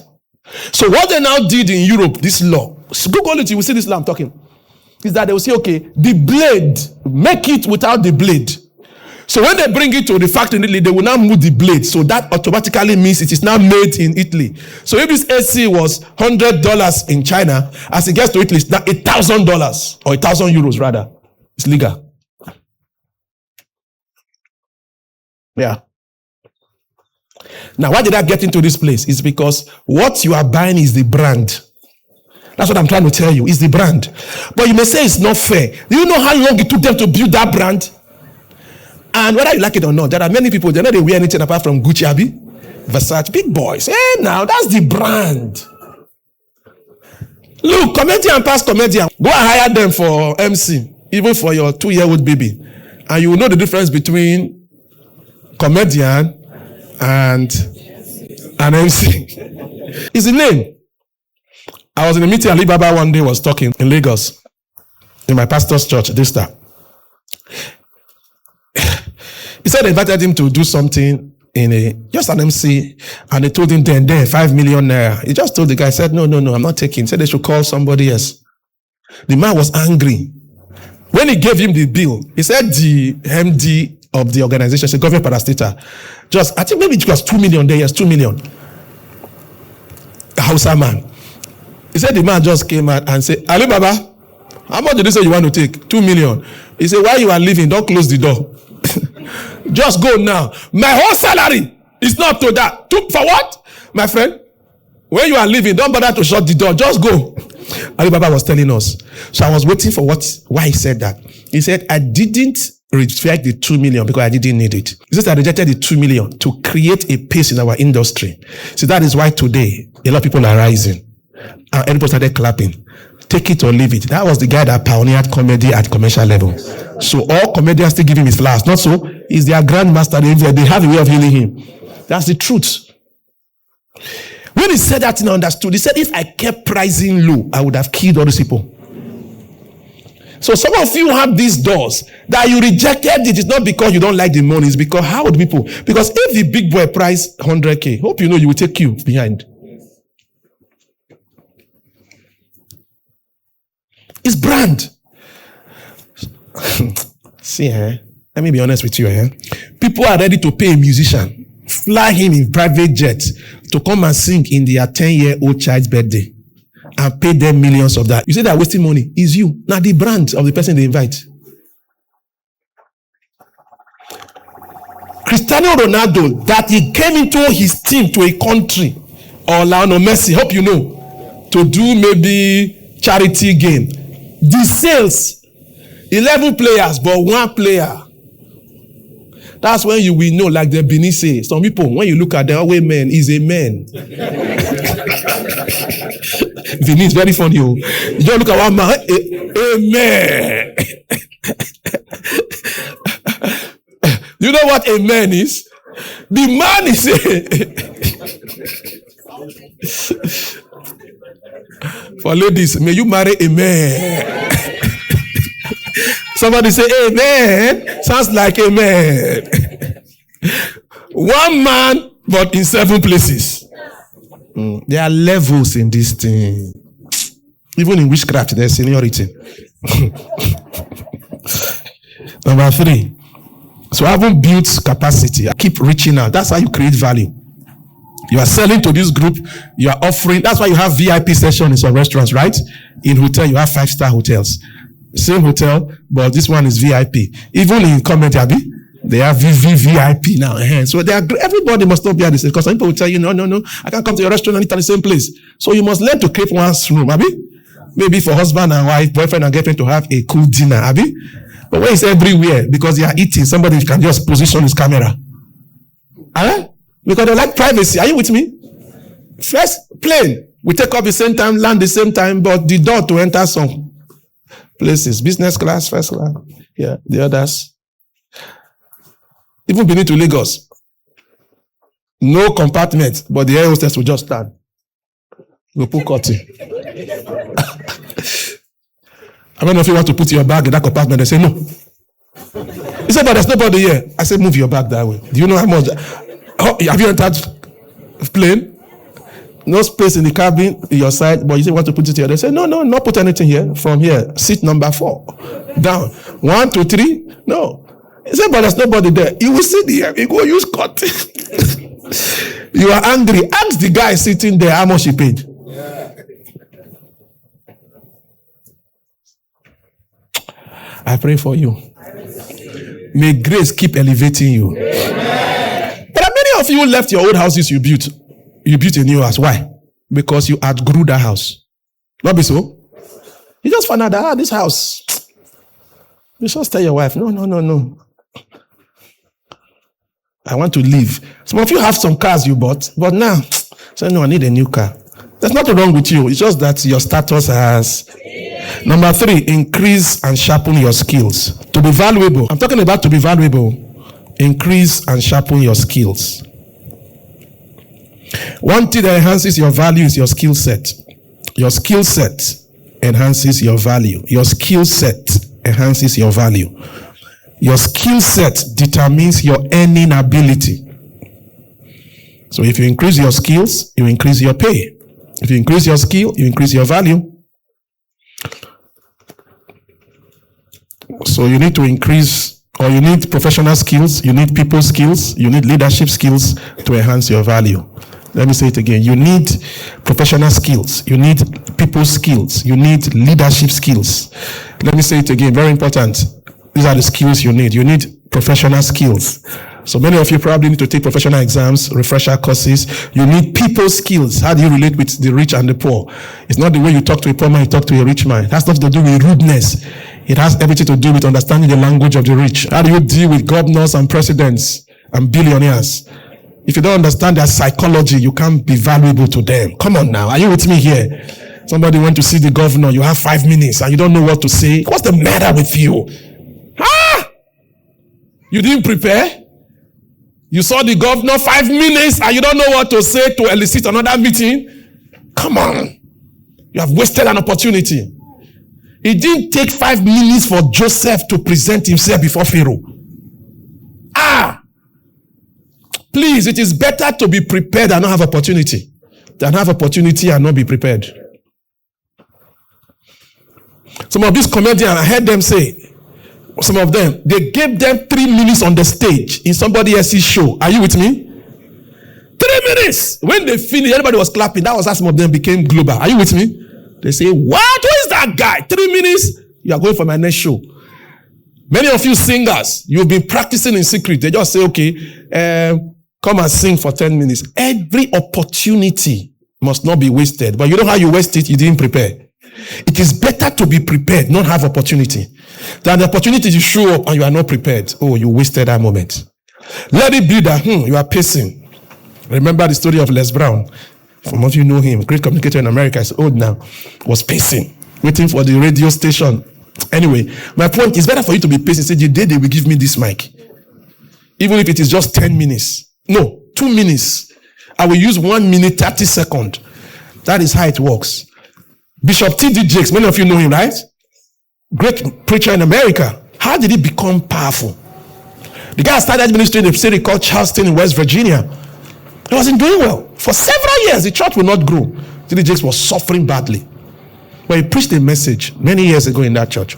So what they now did in Europe, this law, Google it, you will see this law I'm talking, is that they will say, okay, the blade, make it without the blade. So when they bring it to the factory in Italy, they will now move the blade. So that automatically means it is now made in Italy. So if this AC was $100 in China, as it gets to Italy, it's now $1,000 or 1,000 euros rather. It's legal. Yeah. Now, why did I get into this place? It's because what you are buying is the brand. That's what I'm trying to tell you. It's the brand. But you may say it's not fair. Do you know how long it took them to build that brand? And whether you like it or not, there are many people, they know they wear anything apart from Gucci, Versace, big boys. Hey, now, that's the brand. Look, comedian and past comedian, go and hire them for MC, even for your 2-year-old baby. And you will know the difference between comedian and an MC. It's the name. I was in a meeting, Alibaba one day was talking in Lagos, in my pastor's church, this time. He said they invited him to do something in just an MC, and they told him then 5 million naira. He just told the guy, said, no, I'm not taking. He said they should call somebody else. The man was angry. When he gave him the bill, he said the MD of the organization, the government parastatal, Just, I think maybe it was 2 million there. Yes, 2 million. A Hausa man. He said the man just came out and said, Ali Baba, how much did you say you want to take? 2 million. He said, while you are leaving, don't close the door. Just go now. My whole salary is not to that. For what? My friend, when you are leaving, don't bother to shut the door. Just go. Ali Baba was telling us. So I was waiting for why he said that. He said, I didn't reject the 2 million because I didn't need it. He said, I rejected the 2 million to create a pace in our industry. So that is why today, a lot of people are rising. And everybody started clapping. Take it or leave it. That was the guy that pioneered comedy at commercial level. So all comedians still give him his flowers. Not so. He's their grandmaster. They have a way of healing him. That's the truth. When he said that, I understood. He said, if I kept pricing low, I would have killed all these people. So some of you have these doors that you rejected it. It's not because you don't like the money. It's because how would people? Because if the big boy price 100K, hope you know you will take you behind. It's brand. See, let me be honest with you. People are ready to pay a musician, fly him in private jet to come and sing in their 10-year-old child's birthday and pay them millions of that. You say they're wasting money. It's you. Now the brand of the person they invite. Cristiano Ronaldo, that he came into his team to a country, or Lionel Messi, hope you know, to do maybe charity game. The sales, 11 players, but 1 player. That's when you will know, like the Benin say, some people, when you look at them, oh, man, is a man. Benin is very funny. You don't look at one man, a man. You know what a man is? The man is for ladies, may you marry a man. Somebody say, amen. Sounds like a man. One man, but in 7 places. There are levels in this thing. Even in witchcraft, there's seniority. Number 3. So I haven't built capacity. I keep reaching out. That's how you create value. You are selling to this group. You are offering. That's why you have VIP sessions in some restaurants, right? In hotel, you have 5-star hotels. Same hotel, but this one is VIP. Even in comedy, they have VIP now. So they are, everybody must not be at the same. Because some people will tell you, no, I can't come to your restaurant and eat at the same place. So you must learn to create one's room, maybe for husband and wife, boyfriend and girlfriend to have a cool dinner, But when it's everywhere, because they are eating, somebody can just position his camera. Because they like privacy. Are you with me? First plane, we take off the same time, land the same time, but the door to enter some places, business class, first class, the others. Even beneath to Lagos, no compartment, but the air hostess will just stand. Go put curtain. I don't know if you want to put your bag in that compartment. They say no. He said, but there's nobody here. I said, move your bag that way. Do you know how much? Have you entered plane? No space in the cabin, your side, but you say, want to put it here. They say, no, not put anything here. From here, seat number 4. Down. 1, 2, 3. No. He said, but there's nobody there. You will sit here. You go use curtain. You are angry. Ask the guy sitting there how much he paid. I pray for you. May grace keep elevating you. Amen. But many of you left your old houses you built. You built a new house. Why? Because you outgrew that house. Not be so? You just found out that this house. You just tell your wife, no. I want to leave. Some of you have some cars you bought, but now, say, no, I need a new car. There's nothing wrong with you. It's just that your status has. Number 3, increase and sharpen your skills. To be valuable. I'm talking about to be valuable. Increase and sharpen your skills. One thing that enhances your value is your skill set. Your skill set enhances your value. Your skill set enhances your value. Your skill set determines your earning ability. So if you increase your skills, you increase your pay. If you increase your skill, you increase your value. So you need to increase Or you need professional skills, you need people skills, you need leadership skills to enhance your value. Let me say it again. You need professional skills, you need people skills, you need leadership skills. Let me say it again, very important. These are the skills you need. You need professional skills. So many of you probably need to take professional exams, refresher courses. You need people skills. How do you relate with the rich and the poor? It's not the way you talk to a poor man, you talk to a rich man. It has nothing to do with rudeness. It has everything to do with understanding the language of the rich. How do you deal with governors and presidents and billionaires? If you don't understand their psychology, you can't be valuable to them. Come on now. Are you with me here? Somebody went to see the governor. You have 5 minutes and you don't know what to say. What's the matter with you? You didn't prepare? You saw the governor 5 minutes and you don't know what to say to elicit another meeting? Come on. You have wasted an opportunity. It didn't take 5 minutes for Joseph to present himself before Pharaoh. Please, it is better to be prepared and not have opportunity than have opportunity and not be prepared. Some of these comedians, I heard them say, some of them, they gave them 3 minutes on the stage in somebody else's show. Are you with me? 3 minutes. When they finished, everybody was clapping. That was how some of them became global. Are you with me? They say, what? Who is that guy? 3 minutes? You are going for my next show. Many of you singers, you've been practicing in secret. They just say, okay, come and sing for 10 minutes. Every opportunity must not be wasted. But you know how you waste it? You didn't prepare. It is better to be prepared, not have opportunity, than the opportunity to show up and you are not prepared. Oh, you wasted that moment. Let it be that you are pacing. Remember the story of Les Brown. Some of you know him, great communicator in America. He's old now. Was pacing, waiting for the radio station. Anyway, my point is better for you to be pacing. Say the day they will give me this mic, even if it is just 10 minutes. No, 2 minutes. I will use 1 minute 30 seconds. That is how it works. Bishop T.D. Jakes, many of you know him, right? Great preacher in America. How did he become powerful? The guy started ministry in a city called Charleston in West Virginia. He wasn't doing well. For several years, the church would not grow. T.D. Jakes was suffering badly. But he preached a message many years ago in that church.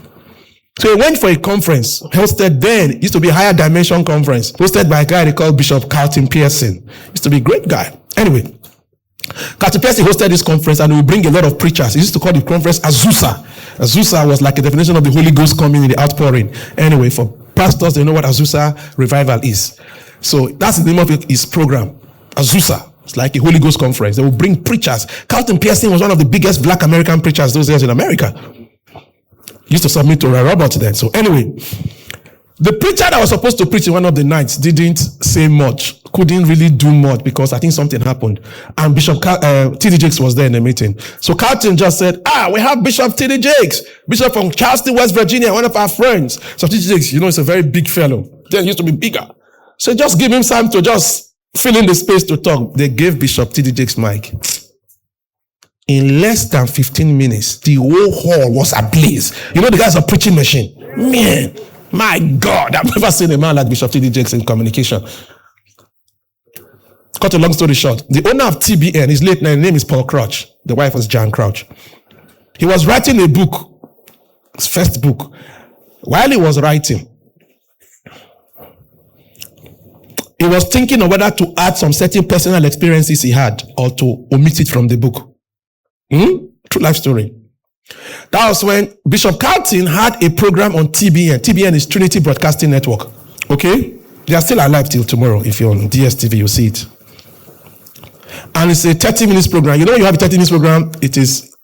So he went for a conference, hosted then. It used to be a higher dimension conference, hosted by a guy they called Bishop Carlton Pearson. Used to be a great guy. Anyway, Carlton Pearson hosted this conference and he would bring a lot of preachers. He used to call the conference Azusa. Azusa was like a definition of the Holy Ghost coming in the outpouring. Anyway, for pastors, they know what Azusa revival is. So that's the name of his program, Azusa. It's like a Holy Ghost conference. They will bring preachers. Carlton Pearson was one of the biggest black American preachers those years in America. He used to submit to Roy Roberts then. So anyway, the preacher that was supposed to preach in one of the nights didn't say much, couldn't really do much because I think something happened. And Bishop T.D. Jakes was there in the meeting. So Carlton just said, we have Bishop T.D. Jakes, Bishop from Charleston, West Virginia, one of our friends. So T.D. Jakes, he's a very big fellow. Then he used to be bigger. So just give him time to just fill in the space to talk. They gave Bishop T.D. Jakes mic. In less than 15 minutes, the whole hall was ablaze. The guy's a preaching machine. Man, my God, I've never seen a man like Bishop T.D. Jakes in communication. Cut a long story short, the owner of TBN, his late name is Paul Crouch. The wife was Jan Crouch. He was writing a book, his first book. While he was writing, he was thinking of whether to add some certain personal experiences he had or to omit it from the book. True life story. That was when Bishop Carlton had a program on TBN. TBN is Trinity Broadcasting Network. Okay? They are still alive till tomorrow. If you're on DSTV, you'll see it. And it's a 30 minutes program. You have a 30 minutes program, it is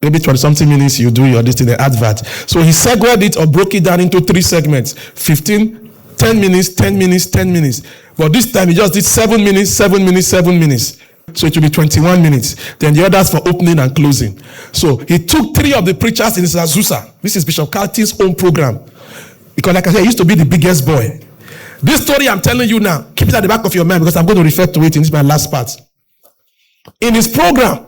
maybe 20 something minutes, you do your the advert. So he segued it or broke it down into 3 segments. 15, 10 minutes, 10 minutes, 10 minutes. But this time he just did 7 minutes, 7 minutes, 7 minutes. So it will be 21 minutes. Then the others for opening and closing. So he took 3 of the preachers in his Azusa. This is Bishop Carlton's own program. Because like I said, he used to be the biggest boy. This story I'm telling you now, keep it at the back of your mind because I'm going to refer to it in this my last part. In his program,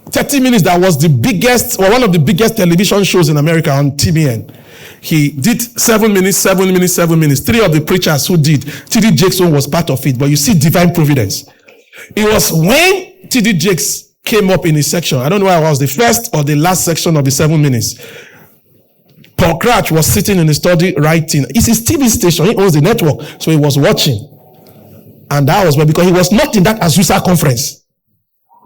30 minutes, that was the biggest, or one of the biggest television shows in America on TBN. He did 7 minutes, 7 minutes, 7 minutes. 3 of the preachers who did, T.D. Jakes was part of it. But you see divine providence. It was when T.D. Jakes came up in his section. I don't know whether it was the first or the last section of the 7 minutes. Paul Crouch was sitting in the study writing. It's his TV station. He owns the network. So he was watching. And that was when, because he was not in that Azusa conference.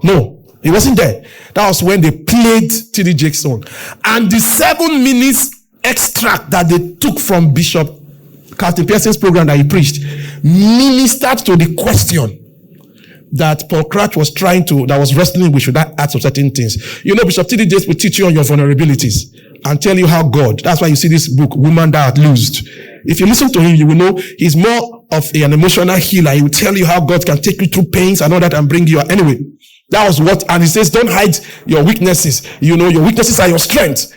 No, he wasn't there. That was when they played T.D. Jakes' song. And the 7 minutes extract that they took from Bishop Carlton Pearson's program that he preached ministered to the question that Paul Crouch was wrestling with, should I add some certain things. You know, Bishop T.D. Jakes will teach you on your vulnerabilities and tell you how God, that's why you see this book, Woman That Loosed. If you listen to him, you will know he's more of an emotional healer. He will tell you how God can take you through pains and all that and bring you. Anyway, that was what, and he says, don't hide your weaknesses. You know, your weaknesses are your strength.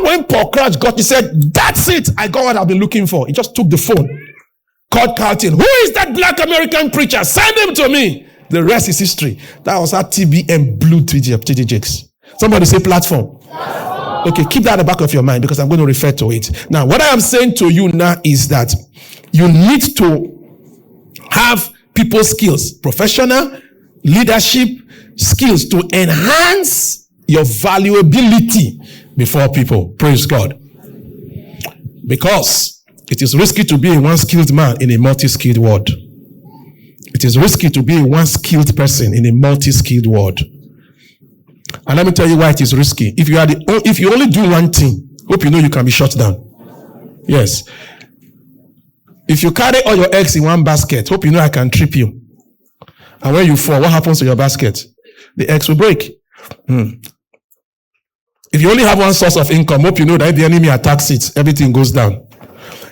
When Paul Crouch got, he said, that's it. I got what I've been looking for. He just took the phone, called Carlton. Who is that black American preacher? Send him to me. The rest is history. That was how TBM blew T.D. Jakes. Somebody say platform. Okay, keep that at the back of your mind because I'm going to refer to it. Now, what I am saying to you now is that you need to have people skills, professional leadership skills to enhance your valuability before people. Praise God. Because it is risky to be a one-skilled man in a multi-skilled world. It is risky to be a one-skilled person in a multi-skilled world. And let me tell you why it is risky. If you only do one thing, hope you know you can be shut down. Yes. If you carry all your eggs in one basket, hope you know I can trip you. And when you fall, what happens to your basket? The eggs will break. If you only have one source of income, hope you know that if the enemy attacks it, everything goes down.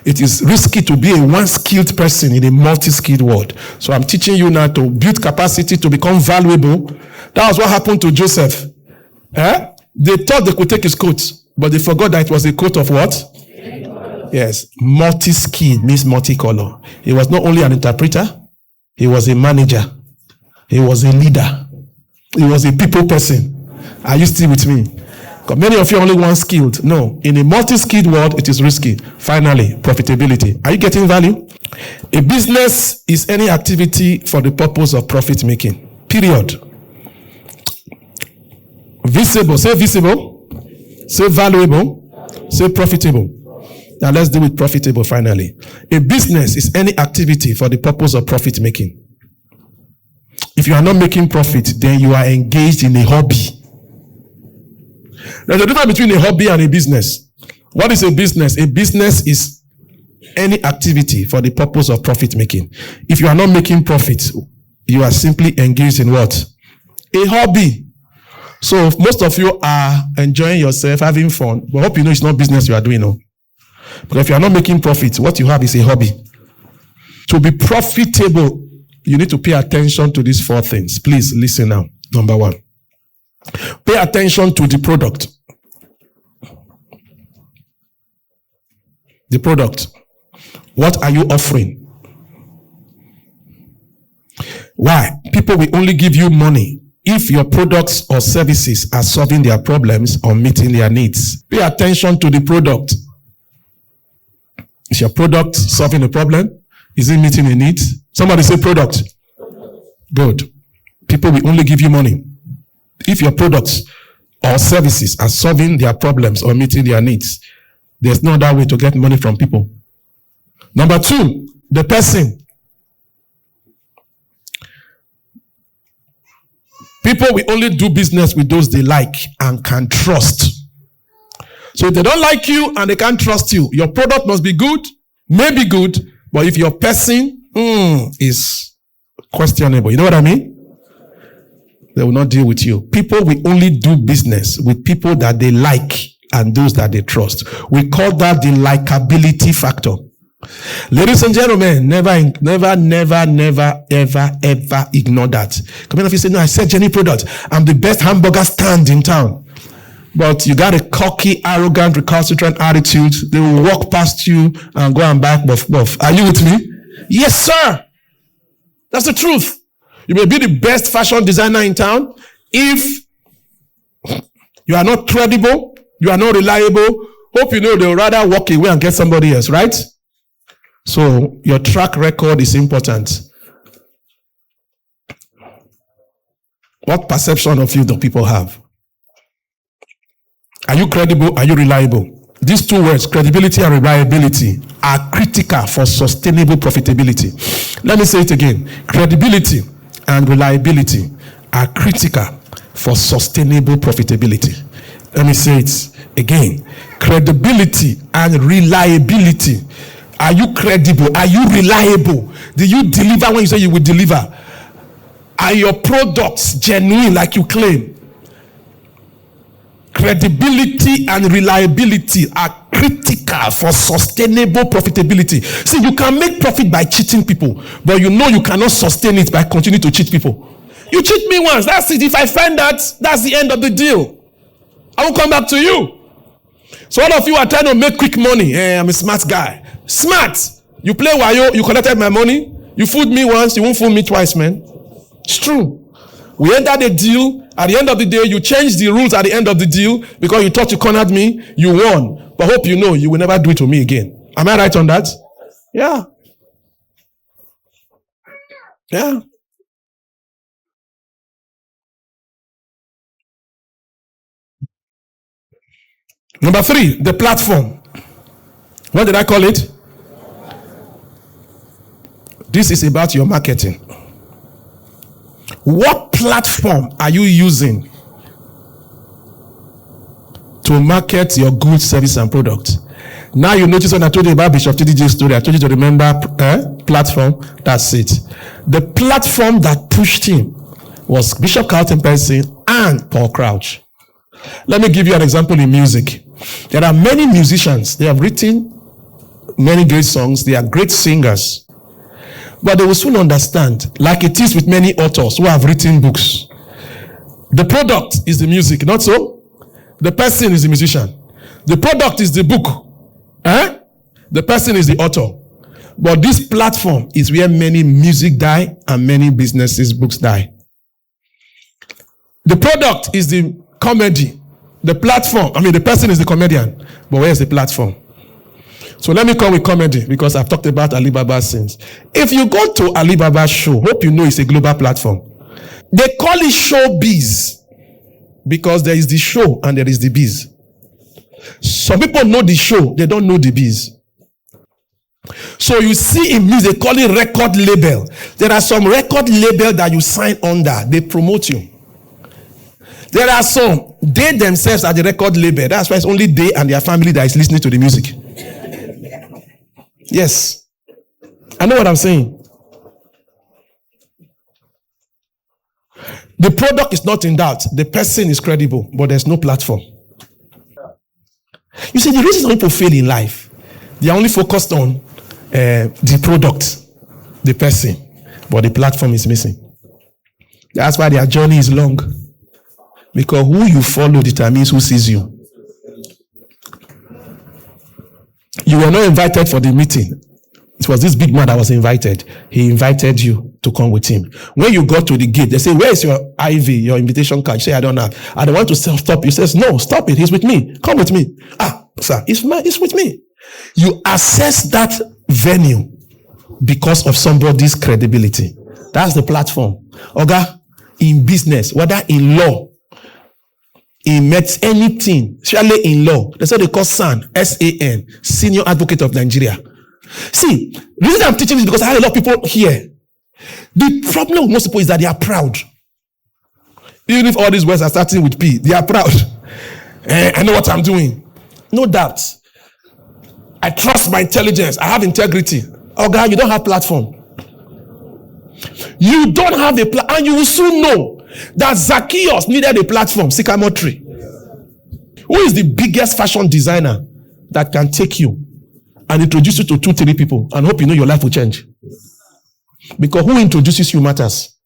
It is risky to be a one-skilled person in a multi-skilled world. So I'm teaching you now to build capacity to become valuable. That was what happened to Joseph. They thought they could take his coat, but they forgot that it was a coat of what? Yes. Multi-skilled means multicolor. He was not only an interpreter, he was a manager. He was a leader. He was a people person. Are you still with me? Because many of you are only one skilled. No. In a multi-skilled world, it is risky. Finally, profitability. Are you getting value? A business is any activity for the purpose of profit making. Period. Visible. Say visible. Say valuable. Say profitable. Now let's deal with profitable finally. A business is any activity for the purpose of profit making. If you are not making profit, then you are engaged in a hobby. There's a difference between a hobby and a business. What is a business? A business is any activity for the purpose of profit making. If you are not making profit, you are simply engaged in what? A hobby. So most of you are enjoying yourself, having fun, but I hope you know it's not business you are doing. No. But if you are not making profit, what you have is a hobby. To be profitable, you need to pay attention to these 4 things. Please listen now. Number 1. Pay attention to the product. The product. What are you offering? Why? People will only give you money if your products or services are solving their problems or meeting their needs. Pay attention to the product. Is your product solving a problem? Is it meeting a need? Somebody say product. Good. People will only give you money if your products or services are solving their problems or meeting their needs. There's no other way to get money from people. Number 2, the person. People will only do business with those they like and can trust. So if they don't like you and they can't trust you, your product must be good, may be good, but if your person is questionable, you know what I mean? They will not deal with you. People will only do business with people that they like and those that they trust. We call that the likability factor. Ladies and gentlemen, never, ever ignore that. Come in, if you say, no, I said Jenny product. I'm the best hamburger stand in town. But you got a cocky, arrogant, recalcitrant attitude. They will walk past you and go and back buff. Are you with me? Yes, sir. That's the truth. You may be the best fashion designer in town. If you are not credible, you are not reliable, hope you know they'll rather walk away and get somebody else, right? So your track record is important. What perception of you do people have? Are you credible? Are you reliable? These two words, credibility and reliability, are critical for sustainable profitability. Let me say it again. Credibility and reliability are critical for sustainable profitability. Let me say it again. Credibility and reliability. Are you credible? Are you reliable? Do you deliver when you say you will deliver? Are your products genuine like you claim? Credibility and reliability are critical for sustainable profitability. See, you can make profit by cheating people, but you know you cannot sustain it by continuing to cheat people. You cheat me once, that's it. If I find that, that's the end of the deal. I won't come back to you. So all of you are trying to make quick money. Hey, I'm a smart guy. Smart. You play wayo, you collected my money. You fooled me once, you won't fool me twice, man. It's true. We entered a deal. At the end of the day, you changed the rules at the end of the deal because you thought you cornered me. You won. But hope you know you will never do it to me again. Am I right on that? Yeah. Yeah. Number 3, the platform. What did I call it? This is about your marketing. What platform are you using to market your goods, service, and product? Now you notice when I told you about Bishop TDJ's story, I told you to remember platform. That's it. The platform that pushed him was Bishop Carlton Percy and Paul Crouch. Let me give you an example in music. There are many musicians. They have written many great songs. They are great singers. But they will soon understand, like it is with many authors who have written books. The product is the music, not so? The person is the musician. The product is the book. The person is the author. But this platform is where many music die and many businesses, books die. The product is the comedy. The platform, the person is the comedian. But where is the platform? So let me come with comedy because I've talked about Alibaba since. If you go to Alibaba's show, hope you know it's a global platform. They call it showbiz because there is the show and there is the biz. Some people know the show, they don't know the biz. So you see in music, they call it record label. There are some record label that you sign under, they promote you. There are some, they themselves are the record label. That's why it's only they and their family that is listening to the music. Yes. I know what I'm saying. The product is not in doubt. The person is credible, but there's no platform. You see, the reason people fail in life, they are only focused on the product, the person, but the platform is missing. That's why their journey is long. Because who you follow determines who sees you. You were not invited for the meeting. It was this big man that was invited. He invited you to come with him. When you got to the gate, they say, where is your IV, your invitation card? You say, I don't have. I don't want to stop you. He says, no, stop it. He's with me. Come with me. Sir, he's with me. You assess that venue because of somebody's credibility. That's the platform. Oga, in business, whether in law, in medicine, anything, especially in law, that's what they call SAN, S-A-N, Senior Advocate of Nigeria. See, the reason I'm teaching this is because I had a lot of people here. The problem with most people is that they are proud. Even if all these words are starting with P, they are proud. I know what I'm doing. No doubt. I trust my intelligence. I have integrity. Oh God, you don't have platform. You don't have a platform. And you will soon know that Zacchaeus needed a platform, sycamore tree. Who is the biggest fashion designer that can take you and introduce you to 2-3 people and hope you know your life will change? Because who introduces you matters.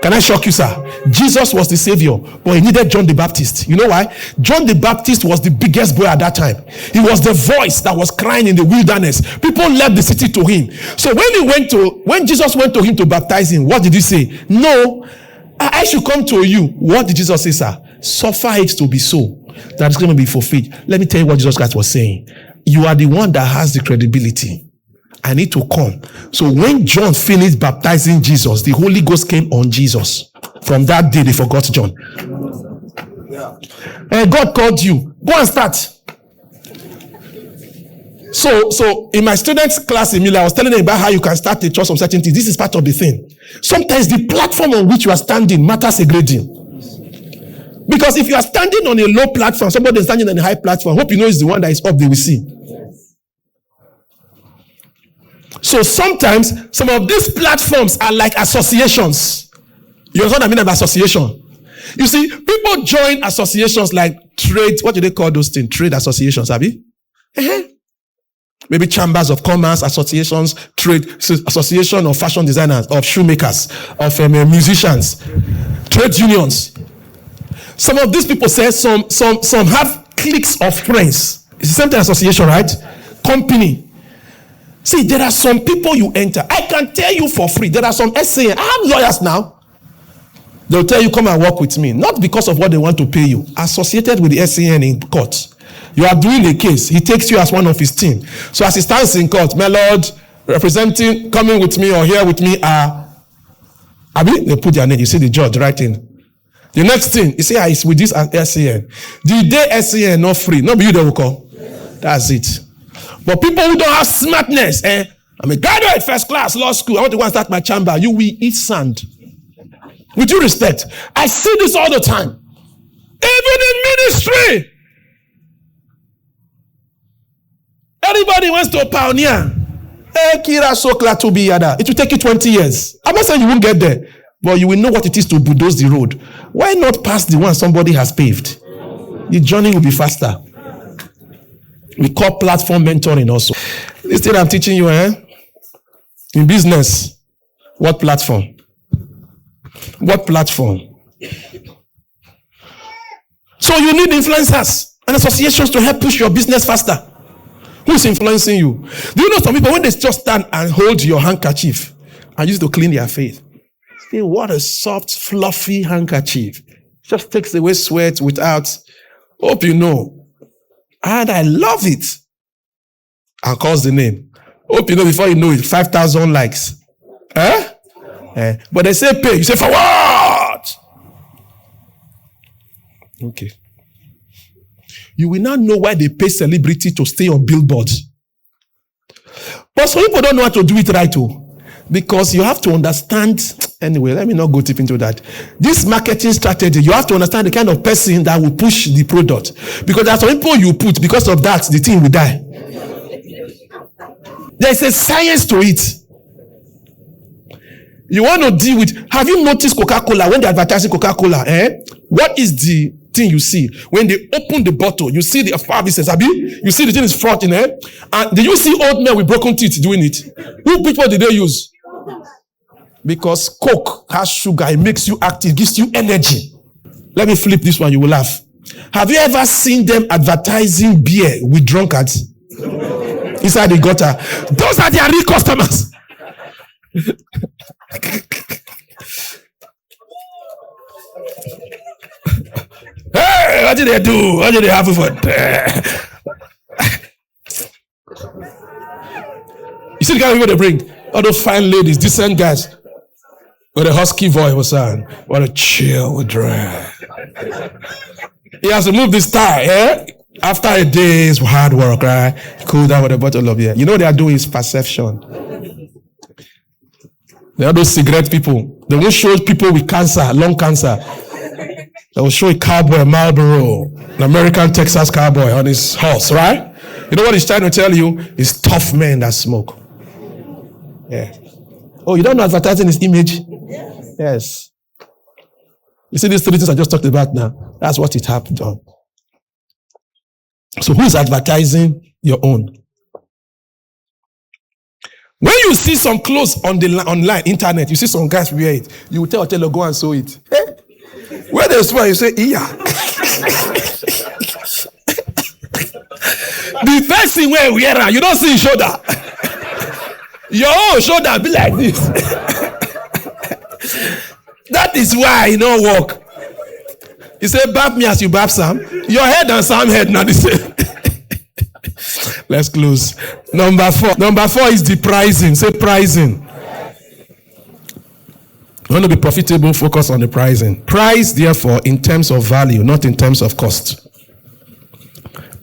Can I shock you, sir? Jesus was the savior, but he needed John the Baptist. You know why? John the Baptist was the biggest boy at that time. He was the voice that was crying in the wilderness. People left the city to him. So when Jesus went to him to baptize him, what did he say? No, I should come to you. What did Jesus say, sir? Suffer it to be so, that it's going to be fulfilled. Let me tell you what Jesus Christ was saying. You are the one that has the credibility. I need to come. So when John finished baptizing Jesus, the Holy Ghost came on Jesus. From that day, they forgot John. God called you. Go and start. So in my students' class in Mila, I was telling them about how you can start a church from certain things. This is part of the thing. Sometimes the platform on which you are standing matters a great deal. Because if you are standing on a low platform, somebody is standing on a high platform, hope you know it's the one that is up, they will see. So sometimes some of these platforms are like associations. You understand what I mean about association? You see, people join associations like trade, what do they call those things? Trade associations, Abby? Maybe chambers of commerce, associations, trade, association of fashion designers, of shoemakers, of musicians, trade unions. Some of these people say some have cliques of friends. It's the same thing association, right? Company. See, there are some people you enter. I can tell you for free. There are some SAN. I have lawyers now. They'll tell you, come and work with me. Not because of what they want to pay you. Associated with the SAN in court. You are doing a case. He takes you as one of his team. So as he stands in court, my lord, representing, coming with me or here with me are, they put their name. You see the judge writing. The next thing, you see, it's with this SAN. The day SAN not free, not be you they will call. That's it. But people who don't have smartness, I'm a graduate first class law school. I want to go and start my chamber. You will eat sand. With due respect, I see this all the time. Even in ministry. Everybody wants to pioneer. It will take you 20 years. I'm not saying you won't get there, but you will know what it is to bulldoze the road. Why not pass the one somebody has paved? The journey will be faster. We call platform mentoring also. This thing I'm teaching you, in business, what platform? What platform? So you need influencers and associations to help push your business faster. Who's influencing you? Do you know some people, when they just stand and hold your handkerchief and use it to clean their face, say, what a soft, fluffy handkerchief. Just takes away sweat without, hope you know. And I love it. And calls the name. Hope you know before you know it, 5,000 likes. But they say pay. You say, for what? Okay. You will now know why they pay celebrity to stay on billboards. But some people don't know how to do it right, too. Because you have to understand. Anyway, let me not go deep into that. This marketing strategy, you have to understand the kind of person that will push the product. Because there are some people you put, because of that, the thing will die. There is a science to it. You want to deal with, have you noticed Coca-Cola, when they're advertising Coca-Cola, what is the thing you see? When they open the bottle, you see the services, you see the thing is front in there. And do you see old men with broken teeth doing it? Which one did they use? Because Coke has sugar, it makes you active, it gives you energy. Let me flip this one, you will laugh. Have you ever seen them advertising beer with drunkards? Inside the gutter. Those are their real customers. Hey, what did they do? What did they have for? You see the kind of people they bring? All those fine ladies, decent guys. With a husky voice was saying, what a chill with drag. He has to move this tie, After a day's hard work, right? Cool down with a bottle of beer. You know what they are doing is perception. They are those cigarette people. They will show people with cancer, lung cancer. They will show a cowboy, Marlboro, an American Texas cowboy on his horse, right? You know what he's trying to tell you? It's tough men that smoke. Yeah. Oh, you don't know advertising his image? Yes. You see these three things I just talked about now? That's what it happened on. So who is advertising your own? When you see some clothes on the online, internet, you see some guys wear it, you will tell Othello, go and sew it. Where they swear, you say, yeah. The first thing where we are, you don't see his shoulder. Your own shoulder be like this. That is why you don't walk. You say, bap me as you bap Sam. Your head and Sam head not the same. Let's close. Number 4. Number 4 is the pricing. Say pricing. You want to be profitable, focus on the pricing. Price, therefore, in terms of value, not in terms of cost.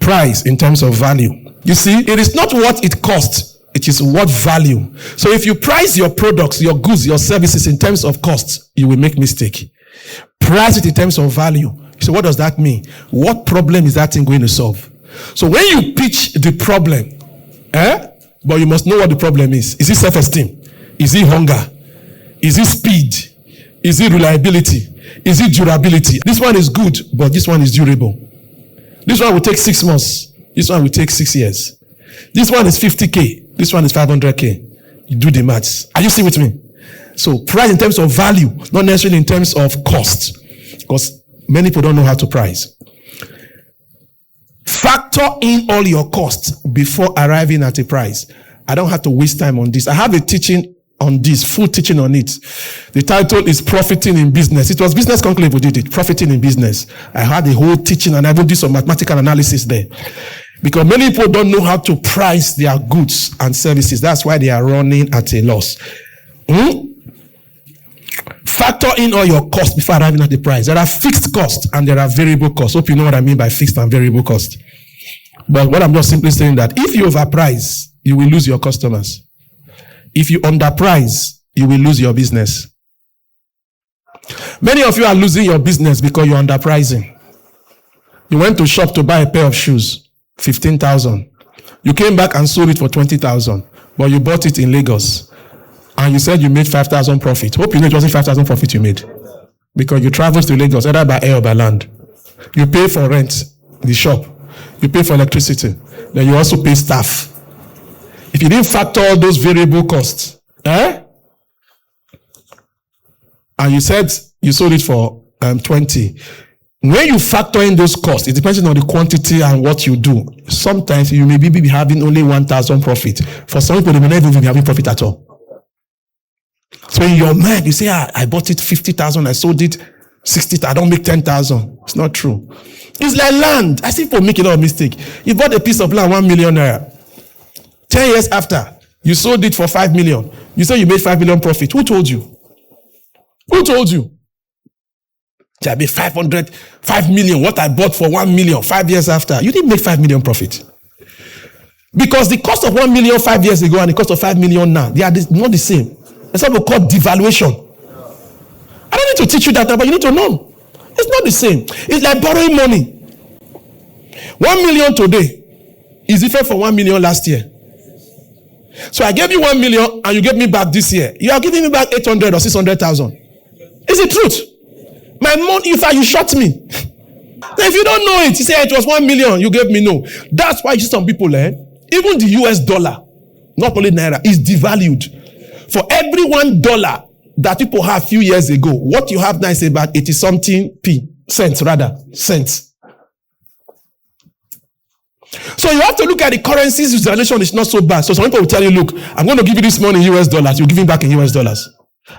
Price in terms of value. You see, it is not what it costs, it is what value. So if you price your products, your goods, your services in terms of cost, you will make mistake. Price it in terms of value. So what does that mean? What problem is that thing going to solve? So when you pitch the problem, but you must know what the problem is. Is it self-esteem? Is it hunger? Is it speed? Is it reliability? Is it durability? This one is good, but this one is durable. This one will take 6 months. This one will take 6 years. This one is 50K. This one is 500K. You do the maths. Are you still with me? So price in terms of value, not necessarily in terms of cost. Because many people don't know how to price. Factor in all your costs before arriving at a price. I don't have to waste time on this. I have a teaching on this, full teaching on it. The title is Profiting in Business. It was Business Conclave who did it, Profiting in Business. I had a whole teaching and I even did some mathematical analysis there. Because many people don't know how to price their goods and services. That's why they are running at a loss. Factor in all your costs before arriving at the price. There are fixed costs and there are variable costs. Hope you know what I mean by fixed and variable costs. But what I'm just simply saying that if you overprice, you will lose your customers. If you underprice, you will lose your business. Many of you are losing your business because you're underpricing. You went to shop to buy a pair of shoes, 15,000. You came back and sold it for 20,000, but you bought it in Lagos. And you said you made 5,000 profit. Hope you know it wasn't 5,000 profit you made. Because you traveled to Lagos, either by air or by land. You pay for rent, the shop. You pay for electricity. Then you also pay staff. If you didn't factor all those variable costs, and you said you sold it for 20. When you factor in those costs, it depends on the quantity and what you do. Sometimes you may be having only 1,000 profit. For some people, they may not even be having profit at all. So in your mind, you say, I bought it 50,000, I sold it 60,000, I don't make 10,000. It's not true. It's like land. I see people make a lot of mistake. You bought a piece of land, 1 million naira. 10 years after, you sold it for 5 million. You say you made 5 million profit. Who told you? Who told you? I made 5 million, what I bought for 1 million 5 years after. You didn't make 5 million profit. Because the cost of 1 million 5 years ago and the cost of 5 million now, they are not the same. That's what we call devaluation. I don't need to teach you that, but you need to know. It's not the same. It's like borrowing money. 1 million today is different from 1 million last year. So I gave you 1 million and you gave me back this year. You are giving me back 800 or 600,000. It's the truth. My money, in fact, you shot me. Now, if you don't know it, you say it was 1 million, you gave me no. That's why you see some people, even the US dollar, not only naira, is devalued. For every $1 that people have a few years ago, what you have now is about 80-something cents. So you have to look at the currencies. Utilization is not so bad. So some people will tell you, look, I'm going to give you this money in US dollars. You give it back in US dollars.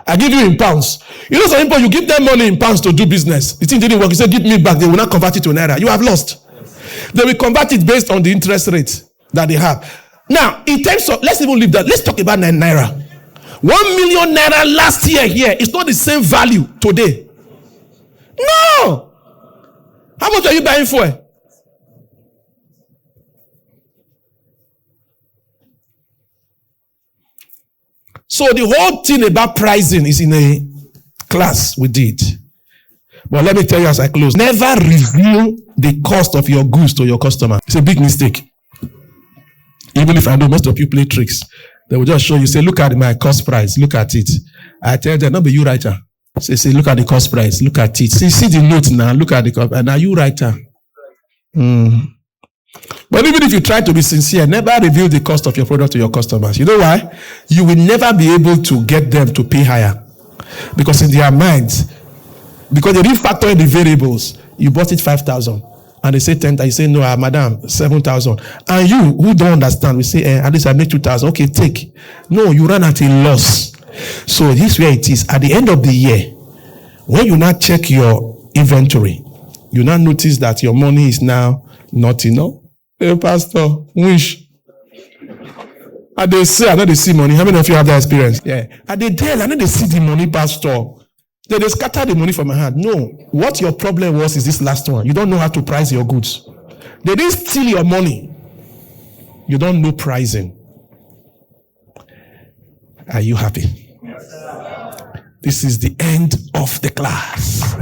I give you in pounds. You know, some people, you give them money in pounds to do business. The thing didn't work. You say, give me back. They will not convert it to naira. You have lost. They will convert it based on the interest rate that they have. Now, in terms of, let's even leave that. Let's talk about naira. 1 million naira last year here is not the same value today. No. How much are you buying for? So the whole thing about pricing is in a class we did. But let me tell you as I close, never reveal the cost of your goods to your customer. It's a big mistake. Even if I know most of you play tricks, they will just show you, say, look at my cost price, look at it. I tell them, not be you writer. Say, look at the cost price, look at it. See the note now, look at the cost, and are you writer? But even if you try to be sincere, never reveal the cost of your product to your customers. You know why? You will never be able to get them to pay higher. Because in their minds, because they didn't factor in the variables, you bought it 5,000. And they say 10,000. You say, no, madam, 7,000. And you, who don't understand, we say, at least I made 2,000. Okay, take. No, you run at a loss. So this is where it is. At the end of the year, when you now check your inventory, you now notice that your money is now not enough. Hey, pastor, wish. And they say, I know they see money. How many of you have that experience? Yeah. And they tell, I know they see the money, pastor. They scatter the money from my hand. No. What your problem was is this last one. You don't know how to price your goods. They didn't steal your money. You don't know pricing. Are you happy? Yes, this is the end of the class.